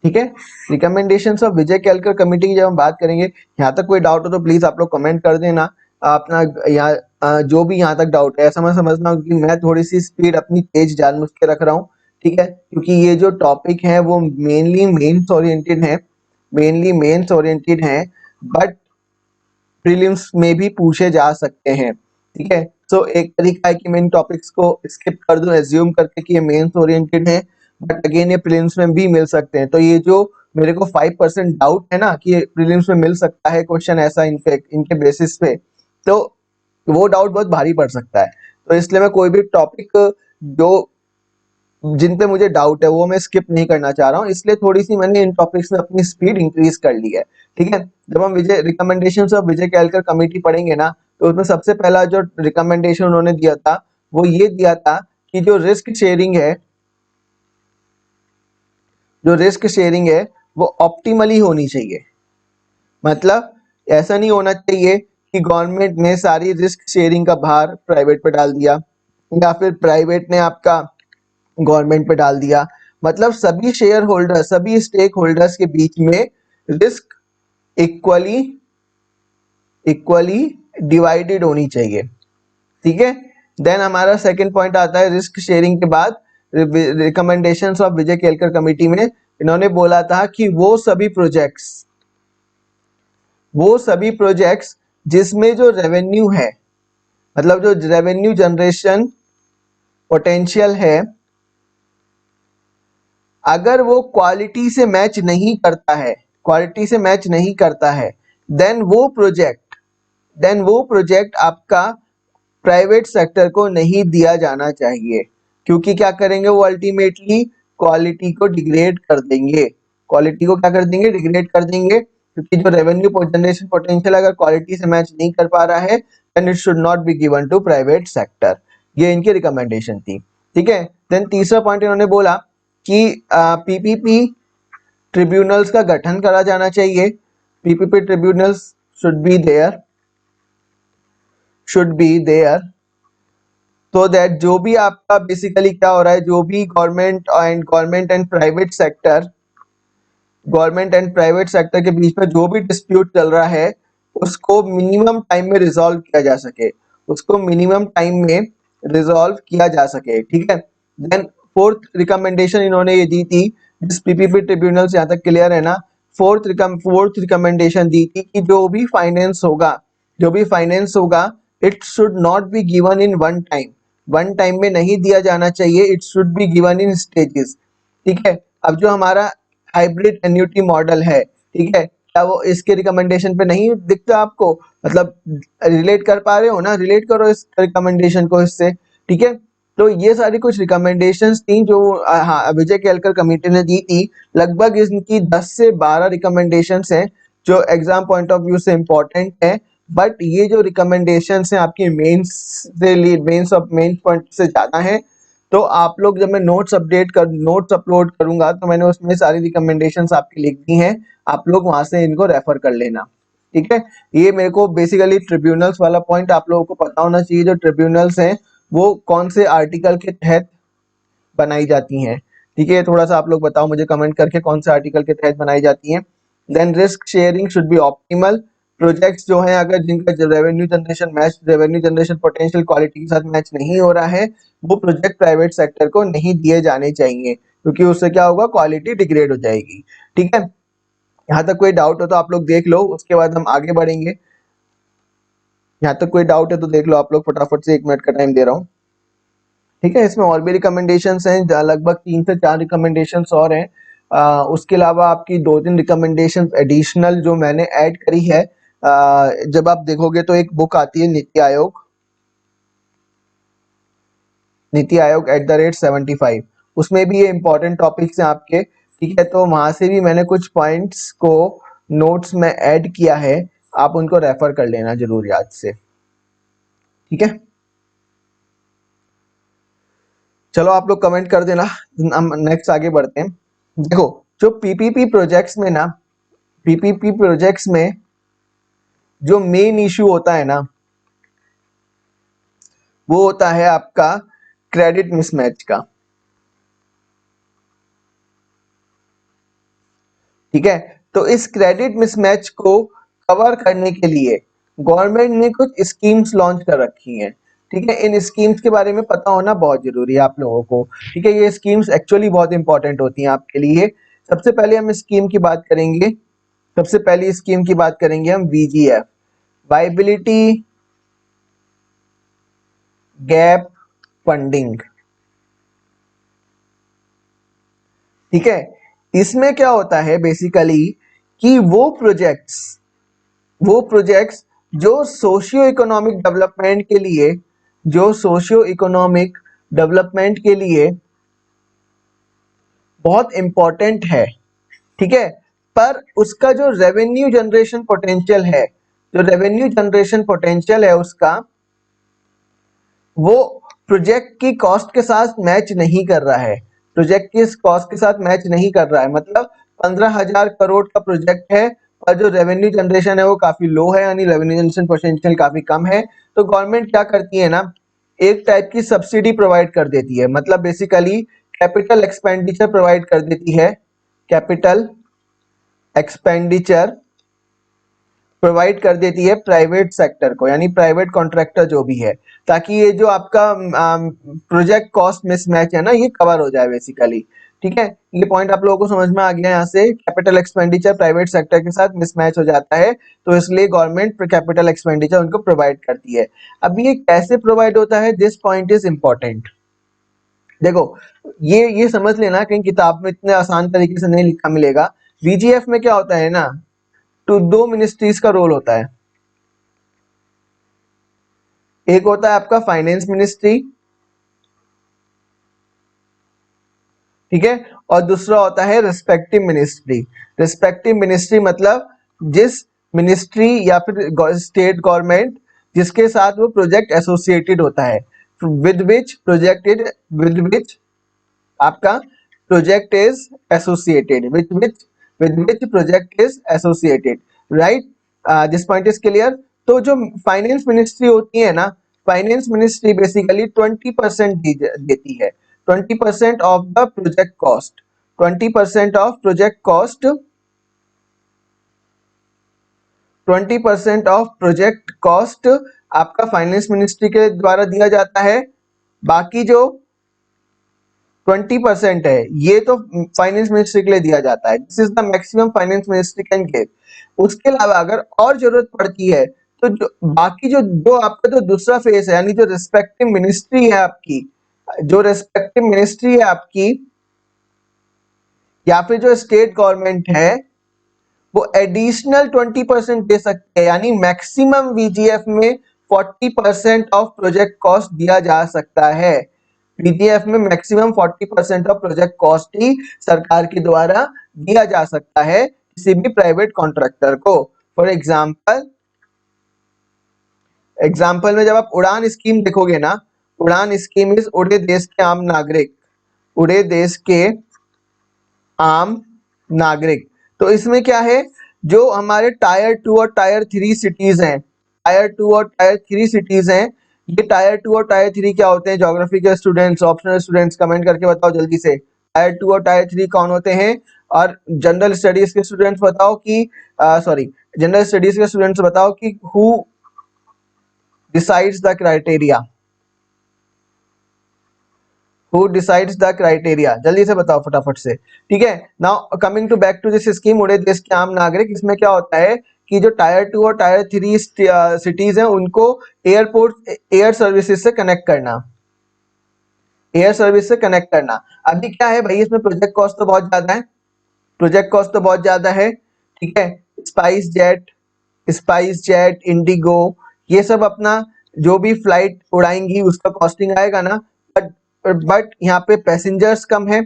ठीक है, recommendations of Vijay Kelkar committee की जब हम बात करेंगे, यहाँ तक कोई डाउट हो तो प्लीज आप लोग कमेंट कर देना अपना, यहाँ जो भी यहाँ तक डाउट है। ऐसा मैं समझना कि मैं थोड़ी सी स्पीड अपनी तेज जानबूझ के रख रहा हूँ, ठीक है, क्योंकि ये जो टॉपिक है वो मेनली मेंस ओरिएंटेड है, मेनली मेंस ओरिएंटेड है, बट प्रीलिम्स में भी पूछे जा सकते हैं। ठीक है, तो एक तरीका है कि मैं इन टॉपिक्स को स्किप कर दूं एज्यूम करके कि ये मेंस ओरिएंटेड है, बट अगेन ये प्रीलिम्स में भी मिल सकते हैं। तो ये जो मेरे को 5% डाउट है ना कि ये प्रीलिम्स में मिल सकता है क्वेश्चन ऐसा इनके बेसिस पे, तो वो डाउट बहुत भारी पड़ सकता है। तो इसलिए मैं कोई भी टॉपिक जो जिन पे मुझे डाउट है वो मैं स्किप नहीं करना चाह रहा हूँ, इसलिए थोड़ी सी मैंने इन टॉपिक्स में अपनी स्पीड इंक्रीज कर ली है। ठीक है, जब हम Vijay recommendation of Vijay Kelkar committee पढ़ेंगे ना, तो उसमें सबसे पहला जो रिकमेंडेशन उन्होंने दिया था वो ये दिया था कि जो रिस्क शेयरिंग है, जो रिस्क शेयरिंग है वो ऑप्टिमली होनी चाहिए। मतलब ऐसा नहीं होना चाहिए कि गवर्नमेंट ने सारी रिस्क शेयरिंग का भार प्राइवेट पे डाल दिया, या फिर प्राइवेट ने आपका गवर्नमेंट पे डाल दिया। मतलब सभी शेयर होल्डर, सभी स्टेक होल्डर्स के बीच में रिस्क इक्वली इक्वली डिवाइडेड होनी चाहिए। ठीक है, देन हमारा सेकंड पॉइंट आता है रिस्क शेयरिंग के बाद recommendations of Vijay Kelkar committee में इन्होंने बोला था कि वो सभी प्रोजेक्ट्स जिसमें जो रेवेन्यू है, मतलब जो रेवेन्यू जनरेशन पोटेंशियल है, अगर वो क्वालिटी से मैच नहीं करता है, क्वालिटी से मैच नहीं करता है, देन वो प्रोजेक्ट आपका प्राइवेट सेक्टर को नहीं दिया जाना चाहिए। क्योंकि क्या करेंगे वो अल्टीमेटली क्वालिटी को डिग्रेड कर देंगे, क्वालिटी को क्या कर देंगे, डिग्रेड कर देंगे। क्योंकि जो रेवेन्यू जनरेशन पोटेंशियल अगर क्वालिटी से मैच नहीं कर पा रहा है, then it should not be given to private sector. ये इनकी रिकमेंडेशन थी। ठीक है, देन तीसरा पॉइंट इन्होंने बोला कि पीपीपी ट्रिब्यूनल्स का गठन करा जाना चाहिए। PPP tribunals should be there तो दैट जो भी आपका बेसिकली क्या हो रहा है, जो भी गवर्नमेंट एंड प्राइवेट सेक्टर के बीच में जो भी डिस्प्यूट चल रहा है उसको मिनिमम टाइम में रिजॉल्व किया जा सके, उसको मिनिमम टाइम में रिजॉल्व किया जा सके। ठीक है, देन फोर्थ रिकमेंडेशन इन्होंने ये दी थी, जिस पीपीपी ट्रिब्यूनल से यहाँ तक क्लियर है ना, फोर्थ रिकमेंडेशन दी थी कि जो भी फाइनेंस होगा it should not be given in one time में नहीं दिया जाना चाहिए, it should be given in stages. ठीक है, अब जो हमारा हाइब्रिड एन्युटी मॉडल है, ठीक है, क्या वो इसके रिकमेंडेशन पे नहीं दिखता आपको? मतलब रिलेट कर पा रहे हो ना, रिलेट करो इस रिकमेंडेशन को इससे। ठीक है, तो ये सारी कुछ रिकमेंडेशंस थी जो हाँ विजय केलकर कमेटी ने दी थी। लगभग इनकी 10 से 12 रिकमेंडेशंस हैं जो एग्जाम पॉइंट ऑफ व्यू से इंपॉर्टेंट है, बट ये जो रिकमेंडेशंस हैं आपकी मेंस पॉइंट से ज्यादा है। तो आप लोग जब मैं नोट्स अपलोड करूंगा तो मैंने उसमें सारी रिकमेंडेशंस आपकी लिख दी हैं, आप लोग वहां से इनको रेफर कर लेना। ठीक है, ये मेरे को बेसिकली ट्रिब्यूनल्स वाला पॉइंट आप लोगों को पता होना चाहिए। जो ट्रिब्यूनल्स हैं वो कौन से आर्टिकल के तहत बनाई जाती हैं। ठीक है, थोड़ा सा आप लोग बताओ मुझे कमेंट करके कौन से आर्टिकल के तहत बनाई जाती हैं। Then risk sharing should be optimal. Projects जो हैं अगर जिनका रेवेन्यू जनरेशन पोटेंशियल क्वालिटी के साथ मैच नहीं हो रहा है, वो प्रोजेक्ट प्राइवेट सेक्टर को नहीं दिए जाने चाहिए, क्योंकि उससे क्या होगा, क्वालिटी डिग्रेड हो जाएगी। ठीक है, यहाँ तक कोई डाउट हो तो आप लोग देख लो, उसके बाद हम आगे बढ़ेंगे। यहाँ तक कोई डाउट है तो देख लो आप लोग, फटाफट से 1 मिनट का टाइम दे रहा हूँ। ठीक है, इसमें और भी रिकमेंडेशंस हैं, लगभग 3 से 4 रिकमेंडेशंस और हैं। उसके अलावा आपकी 2-3 रिकमेंडेशंस एडिशनल जो मैंने ऐड करी है। जब आप देखोगे तो एक बुक आती है नीति आयोग उसमें भी ये इंपॉर्टेंट टॉपिक्स हैं आपके। ठीक है, तो वहां से भी मैंने कुछ पॉइंट्स को नोट्स में ऐड किया है, आप उनको रेफर कर लेना जरूर याद से। ठीक है, चलो आप लोग कमेंट कर देना, हम नेक्स्ट आगे बढ़ते हैं। देखो, जो पीपीपी प्रोजेक्ट्स में जो मेन इशू होता है ना, वो होता है आपका क्रेडिट मिसमैच का। ठीक है, तो इस क्रेडिट मिसमैच को कवर करने के लिए गवर्नमेंट ने कुछ स्कीम्स लॉन्च कर रखी हैं। ठीक है, इन स्कीम्स के बारे में पता होना बहुत जरूरी है आप लोगों को। ठीक है, ये स्कीम्स एक्चुअली बहुत इंपॉर्टेंट होती हैं आपके लिए। सबसे पहले हम स्कीम की बात करेंगे, सबसे पहली स्कीम की बात करेंगे हम वीजीएफ, वाइबिलिटी गैप फंडिंग। ठीक है, इसमें क्या होता है बेसिकली कि वो प्रोजेक्ट्स जो सोशियो इकोनॉमिक डेवलपमेंट के लिए जो सोशियो इकोनॉमिक डेवलपमेंट के लिए बहुत इंपॉर्टेंट है। ठीक है, पर उसका जो रेवेन्यू जनरेशन पोटेंशियल है, जो रेवेन्यू जनरेशन पोटेंशियल है उसका, वो प्रोजेक्ट की कॉस्ट के साथ मैच नहीं कर रहा है, प्रोजेक्ट की कॉस्ट के साथ मैच नहीं कर रहा है। मतलब 15,000 करोड़ का प्रोजेक्ट है और जो रेवेन्यू जनरेशन है वो काफी लो है, यानी रेवेन्यू जनरेशन पोटेंशियल काफी कम है। तो गवर्नमेंट क्या करती है ना, एक टाइप की सब्सिडी प्रोवाइड कर देती है, मतलब बेसिकली कैपिटल एक्सपेंडिचर प्रोवाइड कर देती है, कैपिटल एक्सपेंडिचर प्रोवाइड कर देती है प्राइवेट सेक्टर को, यानी प्राइवेट कॉन्ट्रैक्टर जो भी है, ताकि ये जो आपका प्रोजेक्ट कॉस्ट मिसमैच है ना, ये कवर हो जाए बेसिकली। ठीक है, ये पॉइंट आप लोगों को समझ में आ गया। यहाँ से कैपिटल एक्सपेंडिचर प्राइवेट सेक्टर के साथ मिसमैच हो जाता है, तो इसलिए गवर्नमेंट कैपिटल एक्सपेंडिचर उनको प्रोवाइड करती है। अब ये कैसे प्रोवाइड होता है, दिस पॉइंट इज इंपॉर्टेंट। देखो, ये समझ लेना, कहीं किताब में इतने आसान तरीके से नहीं लिखा मिलेगा। वीजीएफ में क्या होता है ना, तो दो मिनिस्ट्रीज का रोल होता है। एक होता है आपका फाइनेंस मिनिस्ट्री, ठीक है, और दूसरा होता है रिस्पेक्टिव मिनिस्ट्री। रिस्पेक्टिव मिनिस्ट्री मतलब जिस मिनिस्ट्री या फिर स्टेट गवर्नमेंट जिसके साथ वो प्रोजेक्ट एसोसिएटेड होता है, विद विच आपका project is associated, which project is associated, right. This point is clear. तो जो फाइनेंस मिनिस्ट्री होती है ना, फाइनेंस मिनिस्ट्री बेसिकली 20% देती है, 20% of the project cost, 20% of project cost, 20% of project cost आपका फाइनेंस मिनिस्ट्री के द्वारा दिया जाता है। बाकी जो 20% है ये तो फाइनेंस मिनिस्ट्री के लिए दिया जाता है, this is the maximum finance ministry can give. उसके अलावा अगर और जरूरत पड़ती है तो बाकी जो आपका जो दूसरा फेस है, यानी जो रिस्पेक्टिव मिनिस्ट्री है आपकी, जो रिस्पेक्टिव मिनिस्ट्री है आपकी या फिर जो स्टेट गवर्नमेंट है, वो एडिशनल 20% दे सकते हैं, यानी मैक्सिमम वीजीएफ में 40% ऑफ प्रोजेक्ट कॉस्ट दिया जा सकता है। वीजीएफ में मैक्सिमम 40% ऑफ प्रोजेक्ट कॉस्ट ही सरकार के द्वारा दिया जा सकता है किसी भी प्राइवेट कॉन्ट्रैक्टर को। फॉर एग्जाम्पल में जब आप उड़ान स्कीम देखोगे ना, उड़ान स्कीम इज उड़े देश के आम नागरिक, उड़े देश के आम नागरिक। तो इसमें क्या है, जो हमारे टायर 2 और टायर 3 सिटीज हैं, टायर 2 और टायर 3 सिटीज हैं, ये टायर 2 और टायर 3 क्या होते हैं, ज्योग्राफी के स्टूडेंट्स, ऑप्शनल स्टूडेंट्स कमेंट करके बताओ जल्दी से, टायर 2 और टायर 3 कौन होते हैं। और जनरल स्टडीज के स्टूडेंट्स बताओ कि जनरल स्टडीज के स्टूडेंट्स बताओ कि who decides the criteria, who decides the criteria, जल्दी से बताओ फटाफट से। ठीक है, now coming to back to this scheme उड़े देश के आम नागरिक, इसमें क्या होता है कि जो टायर 2 और टायर 3 सिटीज हैं उनको एयरपोर्ट एयर सर्विसेज से कनेक्ट करना, एयर सर्विस से कनेक्ट करना। अभी क्या है भाई, इसमें प्रोजेक्ट कॉस्ट तो बहुत ज्यादा है, प्रोजेक्ट कॉस्ट तो बहुत ज्यादा है। ठीक है, स्पाइस जेट इंडिगो ये सब अपना जो भी फ्लाइट उड़ाएंगी उसका कॉस्टिंग आएगा ना, बट यहाँ पे पैसेंजर्स कम है,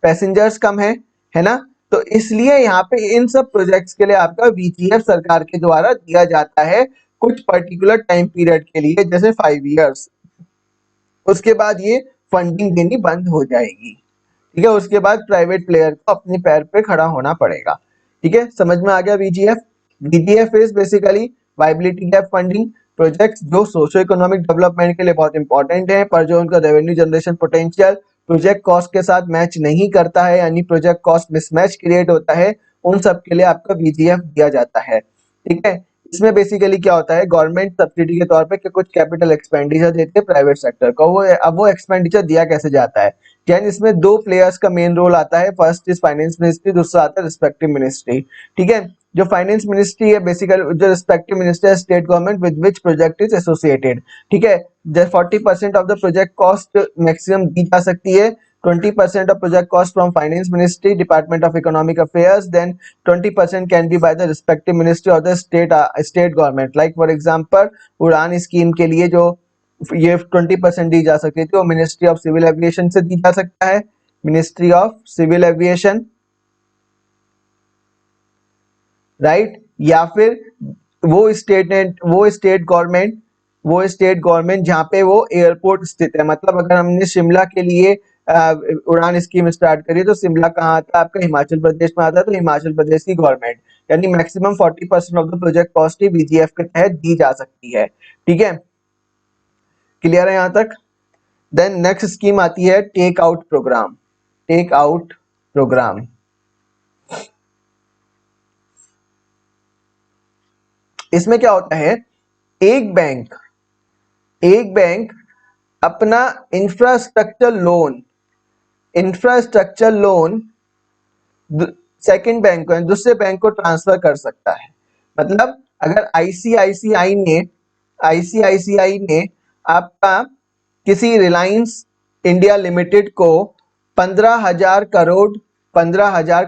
पैसेंजर्स कम है ना। तो इसलिए यहाँ पे इन सब प्रोजेक्ट्स के लिए आपका वीजीएफ सरकार के द्वारा दिया जाता है कुछ पर्टिकुलर टाइम पीरियड के लिए, जैसे 5 इयर्स। उसके बाद ये फंडिंग देनी बंद हो जाएगी। ठीक है, उसके बाद प्राइवेट प्लेयर को अपने पैर पे खड़ा होना पड़ेगा। ठीक है, समझ में आ गया VGF. VGF is basically viability gap funding, projects जो सोशो इकोनॉमिक डेवलपमेंट के लिए बहुत इंपॉर्टेंट है, पर जो उनका revenue generation potential project cost के साथ मैच नहीं करता है, यानी प्रोजेक्ट कॉस्ट मिसमैच क्रिएट होता है, उन सब के लिए आपका VGF दिया जाता है। ठीक है, इसमें बेसिकली क्या होता है, गवर्नमेंट सब्सिडी के तौर पे कुछ कैपिटल एक्सपेंडिचर देती है प्राइवेट सेक्टर को। वो एक्सपेंडिचर दिया कैसे जाता है, यानी इसमें दो प्लेयर्स का मेन रोल आता है। फर्स्ट इज फाइनेंस मिनिस्ट्री, दूसरा आता है रिस्पेक्टिव मिनिस्ट्री। ठीक है, जो फाइनेंस मिनिस्ट्री है बेसिकली, जो रिस्पेक्टिव मिनिस्टर है state government with which project is associated. ठीक है, 40% of the project cost maximum दी जा सकती है। 20% of project cost from finance ministry, department of economic affairs, then 20% can be by the respective ministry or the state government, like for example उड़ान scheme के लिए जो ये 20% दी जा सकती थी वो मिनिस्ट्री ऑफ सिविल एविएशन से दी जा सकता है, ministry of civil aviation, right. या फिर वो स्टेट गवर्नमेंट जहाँ पे वो एयरपोर्ट स्थित है। मतलब अगर हमने शिमला के लिए उड़ान स्कीम स्टार्ट करी तो शिमला कहाँ आता है आपका, हिमाचल प्रदेश में आता है, तो हिमाचल प्रदेश की गवर्नमेंट, यानी maximum 40% of the project cost he VGF के तहत दी जा सकती है। ठीक है, क्लियर है यहाँ तक। देन नेक्स्ट स्कीम आती है take out program. Take out program, इसमें क्या होता है, एक बैंक अपना इंफ्रास्ट्रक्चर लोन सेकंड बैंक को, दूसरे बैंक को ट्रांसफर कर सकता है। मतलब अगर आईसीआईसीआई ने आपका किसी रिलायंस इंडिया लिमिटेड को 15,000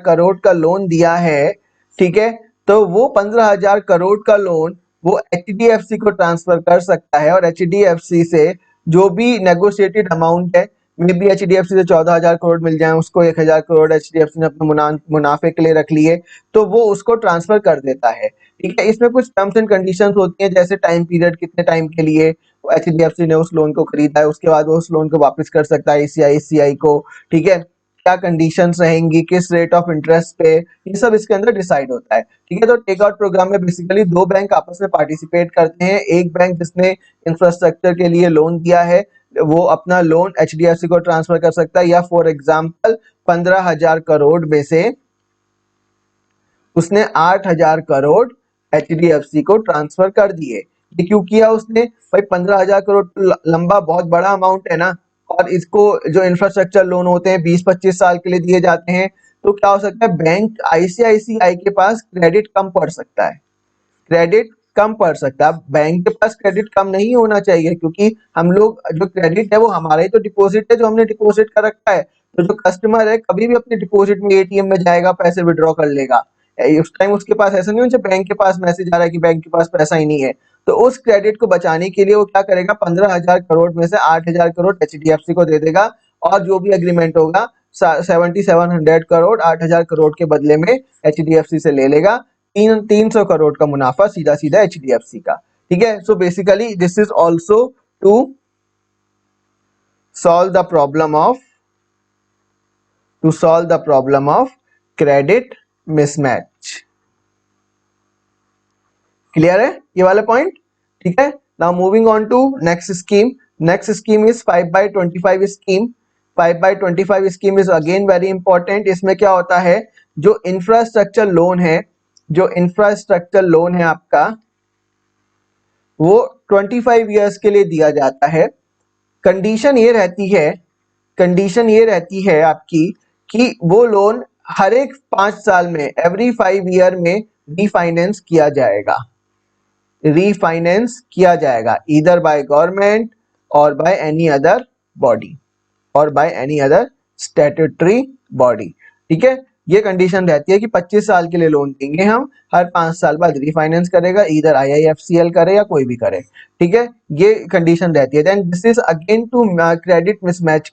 करोड़ का लोन दिया है, ठीक है, तो वो 15,000 करोड़ का लोन वो HDFC को ट्रांसफर कर सकता है, और HDFC से जो भी नेगोशिएटेड अमाउंट है, मे बी HDFC से 14,000 करोड़ मिल जाए, उसको 1,000 करोड़ HDFC ने अपने मुनाफे के लिए रख लिए, तो वो उसको ट्रांसफर कर देता है। ठीक है, इसमें कुछ टर्म्स एंड कंडीशंस होती हैं, जैसे टाइम पीरियड, कितने टाइम के लिए HDFC ने उस लोन को खरीदा है, उसके बाद वो उस लोन को वापस कर सकता है ICICI को। ठीक है, क्या कंडीशंस रहेंगी, किस रेट ऑफ इंटरेस्ट पे, ये सब इसके अंदर डिसाइड होता है। ठीक है, तो टेक आउट प्रोग्राम में बेसिकली दो बैंक आपस में पार्टिसिपेट करते हैं। एक बैंक जिसने इंफ्रास्ट्रक्चर के लिए लोन दिया है वो अपना लोन HDFC को ट्रांसफर कर सकता है, या फॉर एग्जाम्पल 15,000 करोड़ में से उसने 8,000 करोड़ HDFC को ट्रांसफर कर दिए। ये क्यों किया उसने, भाई 15,000 करोड़ लंबा बहुत बड़ा अमाउंट है ना, और इसको जो इंफ्रास्ट्रक्चर लोन होते हैं 20-25 साल के लिए दिए जाते हैं, तो क्या हो सकता है, बैंक ICICI के पास क्रेडिट कम पड़ सकता है, बैंक के पास क्रेडिट कम नहीं होना चाहिए, क्योंकि हम लोग जो क्रेडिट है वो हमारा ही तो डिपॉजिट है जो हमने डिपॉजिट कर रखा है। तो जो कस्टमर है कभी भी अपने डिपॉजिट में ATM में जाएगा, पैसे विड्रॉ कर लेगा, उस टाइम उसके पास ऐसा नहीं हो जब बैंक के पास मैसेज आ रहा है कि बैंक के पास पैसा ही नहीं है। तो उस क्रेडिट को बचाने के लिए वो क्या करेगा, 15,000 करोड़ में से 8,000 करोड़ HDFC को दे देगा, और जो भी एग्रीमेंट होगा 7,700 करोड़ 8,000 करोड़ के बदले में HDFC से ले लेगा। 300 करोड़ का मुनाफा सीधा सीधा HDFC का। ठीक है, so basically this is also to solve the problem of credit mismatch. Clear है ये वाला पॉइंट। ठीक है, now moving on to next scheme is 5/25 scheme. 5/25 scheme is again very important. इसमें क्या होता है, जो इंफ्रास्ट्रक्चर लोन है आपका, वो 25 ईयर्स के लिए दिया जाता है। कंडीशन ये रहती है आपकी कि वो लोन हर एक 5 साल में, एवरी 5 ईयर में रीफाइनेंस किया जाएगा ईदर बाय गवर्नमेंट और बाय एनी अदर बॉडी और by any other statutory body. ठीक है, ये कंडीशन रहती है कि 25 साल के लिए लोन देंगे हम, हर 5 साल बाद रिफाइनेंस करेगा, ईदर IIFCL करे या कोई भी करे। ठीक है, ये कंडीशन रहती है। Then this is again to credit mismatch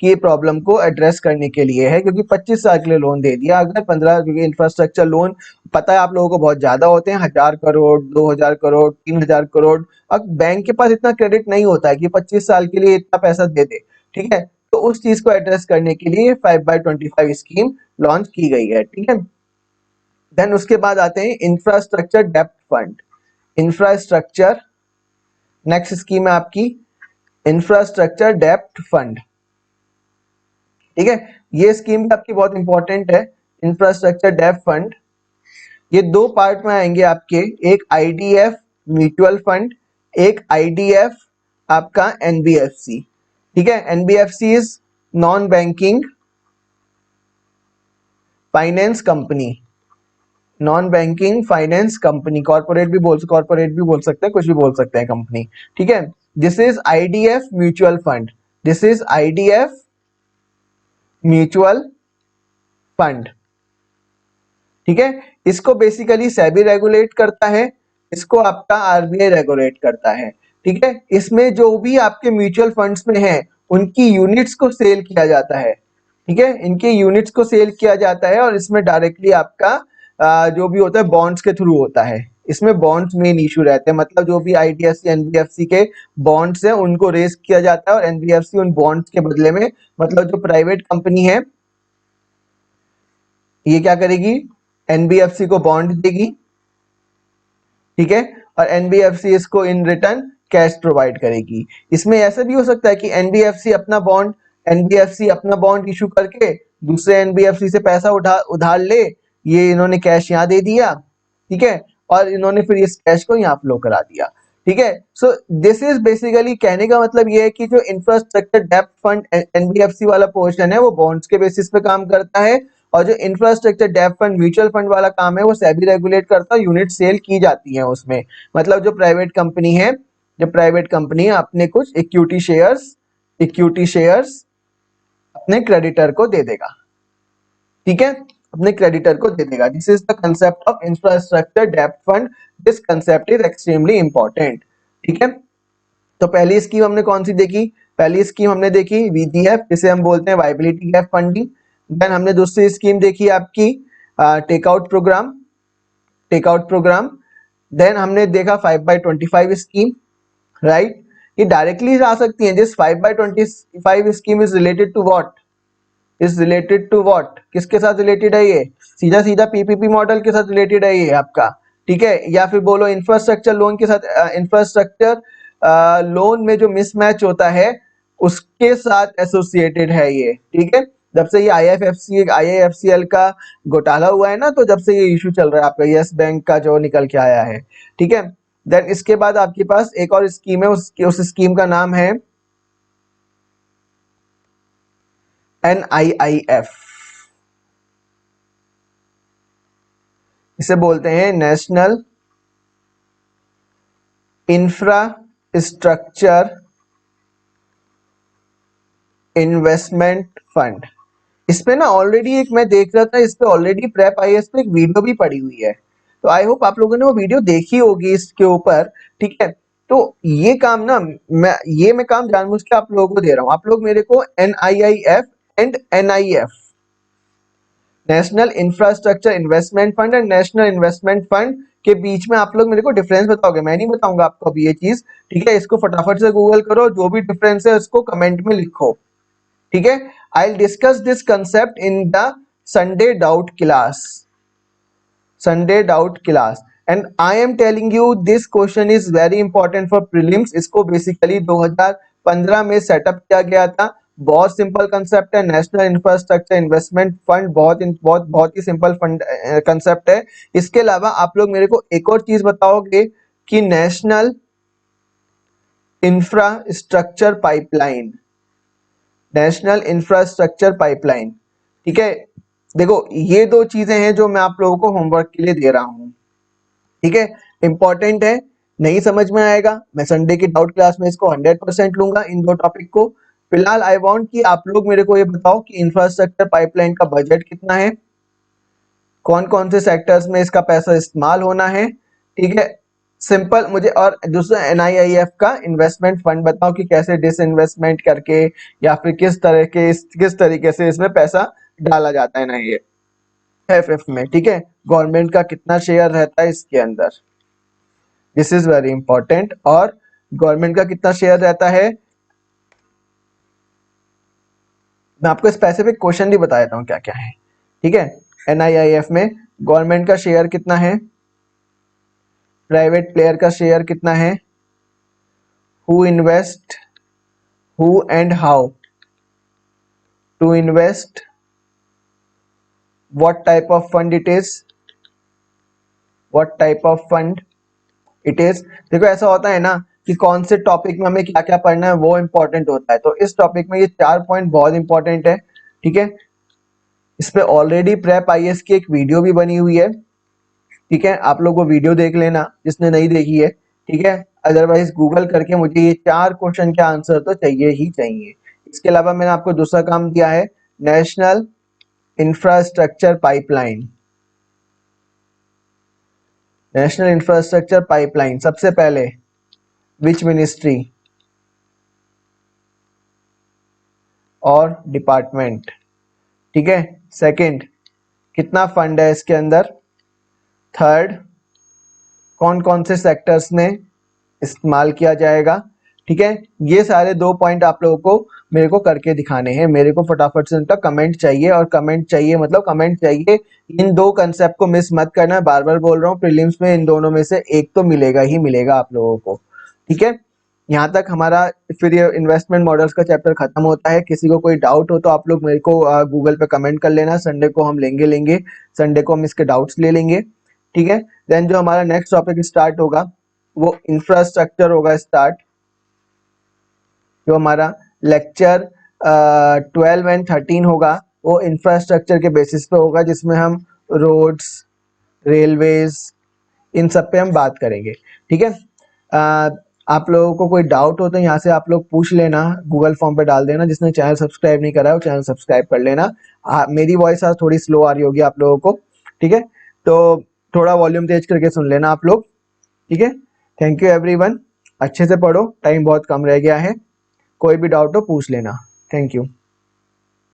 की प्रॉब्लम को एड्रेस करने के लिए है, क्योंकि 25 साल के लिए लोन दे दिया, अगर 15, क्योंकि इंफ्रास्ट्रक्चर लोन पता है आप लोगों को बहुत ज्यादा होते हैं, 1,000 करोड़ 2,000 करोड़ 3,000 करोड़। अब बैंक के पास इतना क्रेडिट नहीं होता है कि 25 साल के लिए इतना पैसा दे दे। ठीक है, तो उस चीज को एड्रेस करने के लिए 5/25 स्कीम लॉन्च की गई है। ठीक है, देन उसके बाद आते हैं infrastructure depth fund. Infrastructure, next scheme है आपकी इंफ्रास्ट्रक्चर डेप्ट फंड। ठीक है, ये स्कीम भी आपकी बहुत इंपॉर्टेंट है, इंफ्रास्ट्रक्चर डेप्ट फंड। ये दो पार्ट में आएंगे आपके, एक आईडीएफ म्यूचुअल फंड, एक आईडीएफ आपका एनबीएफसी। ठीक है, NBFC is non banking finance company, non banking finance company, corporate भी बोल सकते हैं, कुछ भी बोल सकते हैं कंपनी। ठीक है, this is IDF mutual fund, this is IDF mutual fund. ठीक है, इसको बेसिकली सेबी रेगुलेट करता है, इसको आपका आरबीआई रेगुलेट करता है। ठीक है, इसमें जो भी आपके म्यूचुअल फंड्स में है उनकी यूनिट्स को सेल किया जाता है। ठीक है, इनके यूनिट्स को सेल किया जाता है और इसमें डायरेक्टली आपका जो भी होता है बॉन्ड्स के थ्रू होता है। इसमें बॉन्ड्स मेन इशू रहते हैं, मतलब जो भी आईडीएफसी एनबीएफसी के बॉन्ड्स हैं उनको रेस किया जाता है और एनबीएफसी उन बॉन्ड्स के बदले में, मतलब जो प्राइवेट कंपनी है ये क्या करेगी, एनबीएफसी को बॉन्ड देगी। ठीक है, और एनबीएफसी इसको इन रिटर्न कैश प्रोवाइड करेगी। इसमें ऐसा भी हो सकता है कि एनबीएफसी अपना बॉन्ड इशू करके दूसरे एनबीएफसी से पैसा उधार ले, ये इन्होंने कैश यहाँ दे दिया। ठीक है, और इन्होंने फिर इस कैश को यहाँ फ्लो करा दिया। ठीक है, सो दिस इज बेसिकली, कहने का मतलब ये है कि जो इंफ्रास्ट्रक्चर डेप्ट फंड एनबीएफसी वाला पोर्शन है वो बॉन्ड्स के बेसिस पे काम करता है, और जो इंफ्रास्ट्रक्चर डेप्ट फंड म्यूचुअल फंड वाला काम है वो सेबी रेगुलेट करता है, यूनिट सेल की जाती है उसमें। मतलब जो प्राइवेट कंपनी है अपने कुछ इक्विटी शेयर्स अपने क्रेडिटर को दे देगा। ठीक है, अपने क्रेडिटर को दे देगा। This is the concept of infrastructure डेप्ट fund, this concept is extremely important. ठीक है, तो पहली स्कीम हमने कौन सी देखी, पहली स्कीम हमने देखी वीडीएफ, जिसे हम बोलते हैं वायबिलिटी गैप फंडिंग। देन हमने दूसरी स्कीम देखी आपकी टेकआउट प्रोग्राम। देन हमने देखा 5/25 स्कीम, राइट। ये डायरेक्टली आ सकती है, this 5/25 scheme is related to what, किसके साथ रिलेटेड है ये, सीधा सीधा पीपीपी मॉडल के साथ रिलेटेड है ये आपका। ठीक है, या फिर बोलो इंफ्रास्ट्रक्चर लोन के साथ, इंफ्रास्ट्रक्चर लोन में जो मिसमैच होता है उसके साथ एसोसिएटेड है ये। ठीक है, जब से ये आईआईएफसीएल का घोटाला हुआ है ना, तो जब से ये इशू चल रहा है आपका यस बैंक का जो निकल के आया है। ठीक है, देन इसके बाद आपके पास एक और स्कीम है, उस स्कीम का नाम है NIIF, इसे बोलते हैं नेशनल इंफ्रास्ट्रक्चर इन्वेस्टमेंट फंड। इस पे ना ऑलरेडी एक मैं देख रहा था, इस पे ऑलरेडी प्रेप आईएएस पे एक वीडियो भी पड़ी हुई है, तो आई होप आप लोगों ने वो वीडियो देखी होगी इसके ऊपर। ठीक है, तो ये काम ना मैं काम जानबूझ के आप लोगों को दे रहा हूँ। आप लोग मेरे को NIIF and NIF, national infrastructure investment fund and national investment fund के बीच में आप लोग मेरे को डिफरेंस बताओगे, मैं नहीं बताऊंगा आपको अभी ये चीज। ठीक है, इसको फटाफट से गूगल करो, जो भी डिफरेंस है उसको कमेंट में लिखो। ठीक है, I'll discuss this concept in the Sunday doubt class. And I am telling you this question is very important for prelims. इसको बेसिकली 2015 में सेटअप किया गया था। बहुत सिंपल कंसेप्ट है, नेशनल इंफ्रास्ट्रक्चर इन्वेस्टमेंट फंड, बहुत ही सिंपल फंड कंसेप्ट है। इसके अलावा आप लोग मेरे को एक और चीज बताओगे कि नेशनल इंफ्रास्ट्रक्चर पाइपलाइन, ठीक है। देखो ये दो चीजें हैं जो मैं आप लोगों को होमवर्क के लिए दे रहा हूं। ठीक है, इंपॉर्टेंट है, नहीं समझ में आएगा मैं संडे की डाउट क्लास में इसको 100% लूंगा इन दो टॉपिक को। फिलहाल आई वांट कि आप लोग मेरे को ये बताओ कि इंफ्रास्ट्रक्चर पाइपलाइन का बजट कितना है, कौन कौन से सेक्टर्स में इसका पैसा इस्तेमाल होना है। ठीक है, सिंपल मुझे, और दूसरा NIIF का इन्वेस्टमेंट फंड बताओ कि कैसे डिसइन्वेस्टमेंट करके या फिर किस तरीके से इसमें पैसा डाला जाता है NIIF में। ठीक है, गवर्नमेंट का कितना शेयर रहता है इसके अंदर, दिस इज वेरी इंपॉर्टेंट। और गवर्नमेंट का कितना शेयर रहता है, मैं आपको स्पेसिफिक क्वेश्चन भी बता देता हूँ क्या क्या है। ठीक है, NIIF में गवर्नमेंट का शेयर कितना है, प्राइवेट प्लेयर का शेयर कितना है, who invest, who and how to invest, what type of fund it is, what type of fund it is। देखो ऐसा होता है ना कि कौन से टॉपिक में हमें क्या क्या पढ़ना है वो इंपॉर्टेंट होता है, तो इस टॉपिक में ये 4 पॉइंट बहुत इंपॉर्टेंट है। ठीक है, इस पे ऑलरेडी प्रेप आईएएस की एक वीडियो भी बनी हुई है। ठीक है, आप लोग वो वीडियो देख लेना जिसने नहीं देखी है। ठीक है, अदरवाइज गूगल करके मुझे ये 4 क्वेश्चन के आंसर तो चाहिए ही चाहिए। इसके अलावा मैंने आपको दूसरा काम दिया है, national infrastructure pipeline. National infrastructure pipeline सबसे पहले विच मिनिस्ट्री और डिपार्टमेंट। ठीक है, सेकंड कितना फंड है इसके अंदर, थर्ड कौन कौन से सेक्टर्स में इस्तेमाल किया जाएगा। ठीक है, ये सारे 2 पॉइंट आप लोगों को मेरे को करके दिखाने हैं। मेरे को फटाफट से उनका कमेंट चाहिए, और कमेंट चाहिए मतलब कमेंट चाहिए। इन 2 कंसेप्ट को मिस मत करना, बार बार बोल रहा हूँ, प्रीलिम्स में इन दोनों में से एक तो मिलेगा ही मिलेगा आप लोगों को। ठीक है, यहाँ तक हमारा फिर ये इन्वेस्टमेंट मॉडल्स का चैप्टर खत्म होता है। किसी को कोई डाउट हो तो आप लोग मेरे को गूगल पे कमेंट कर लेना। संडे को हम लेंगे संडे को हम इसके डाउट्स ले लेंगे। ठीक है, देन जो हमारा नेक्स्ट टॉपिक स्टार्ट होगा वो इंफ्रास्ट्रक्चर होगा स्टार्ट। जो हमारा लेक्चर 12 एंड 13 होगा वो इंफ्रास्ट्रक्चर के बेसिस पे होगा, जिसमें हम रोड्स, रेलवेज, इन सब पे हम बात करेंगे। ठीक है, आप लोगों को कोई डाउट हो तो यहाँ से आप लोग पूछ लेना, गूगल फॉर्म पे डाल देना। जिसने चैनल सब्सक्राइब नहीं करा है वो चैनल सब्सक्राइब कर लेना। मेरी वॉइस आज थोड़ी स्लो आ रही होगी आप लोगों को। ठीक है, तो थोड़ा वॉल्यूम तेज करके सुन लेना आप लोग। ठीक है, थैंक यू एवरीवन, अच्छे से पढ़ो, टाइम बहुत कम रह गया है। कोई भी डाउट हो पूछ लेना। Thank you.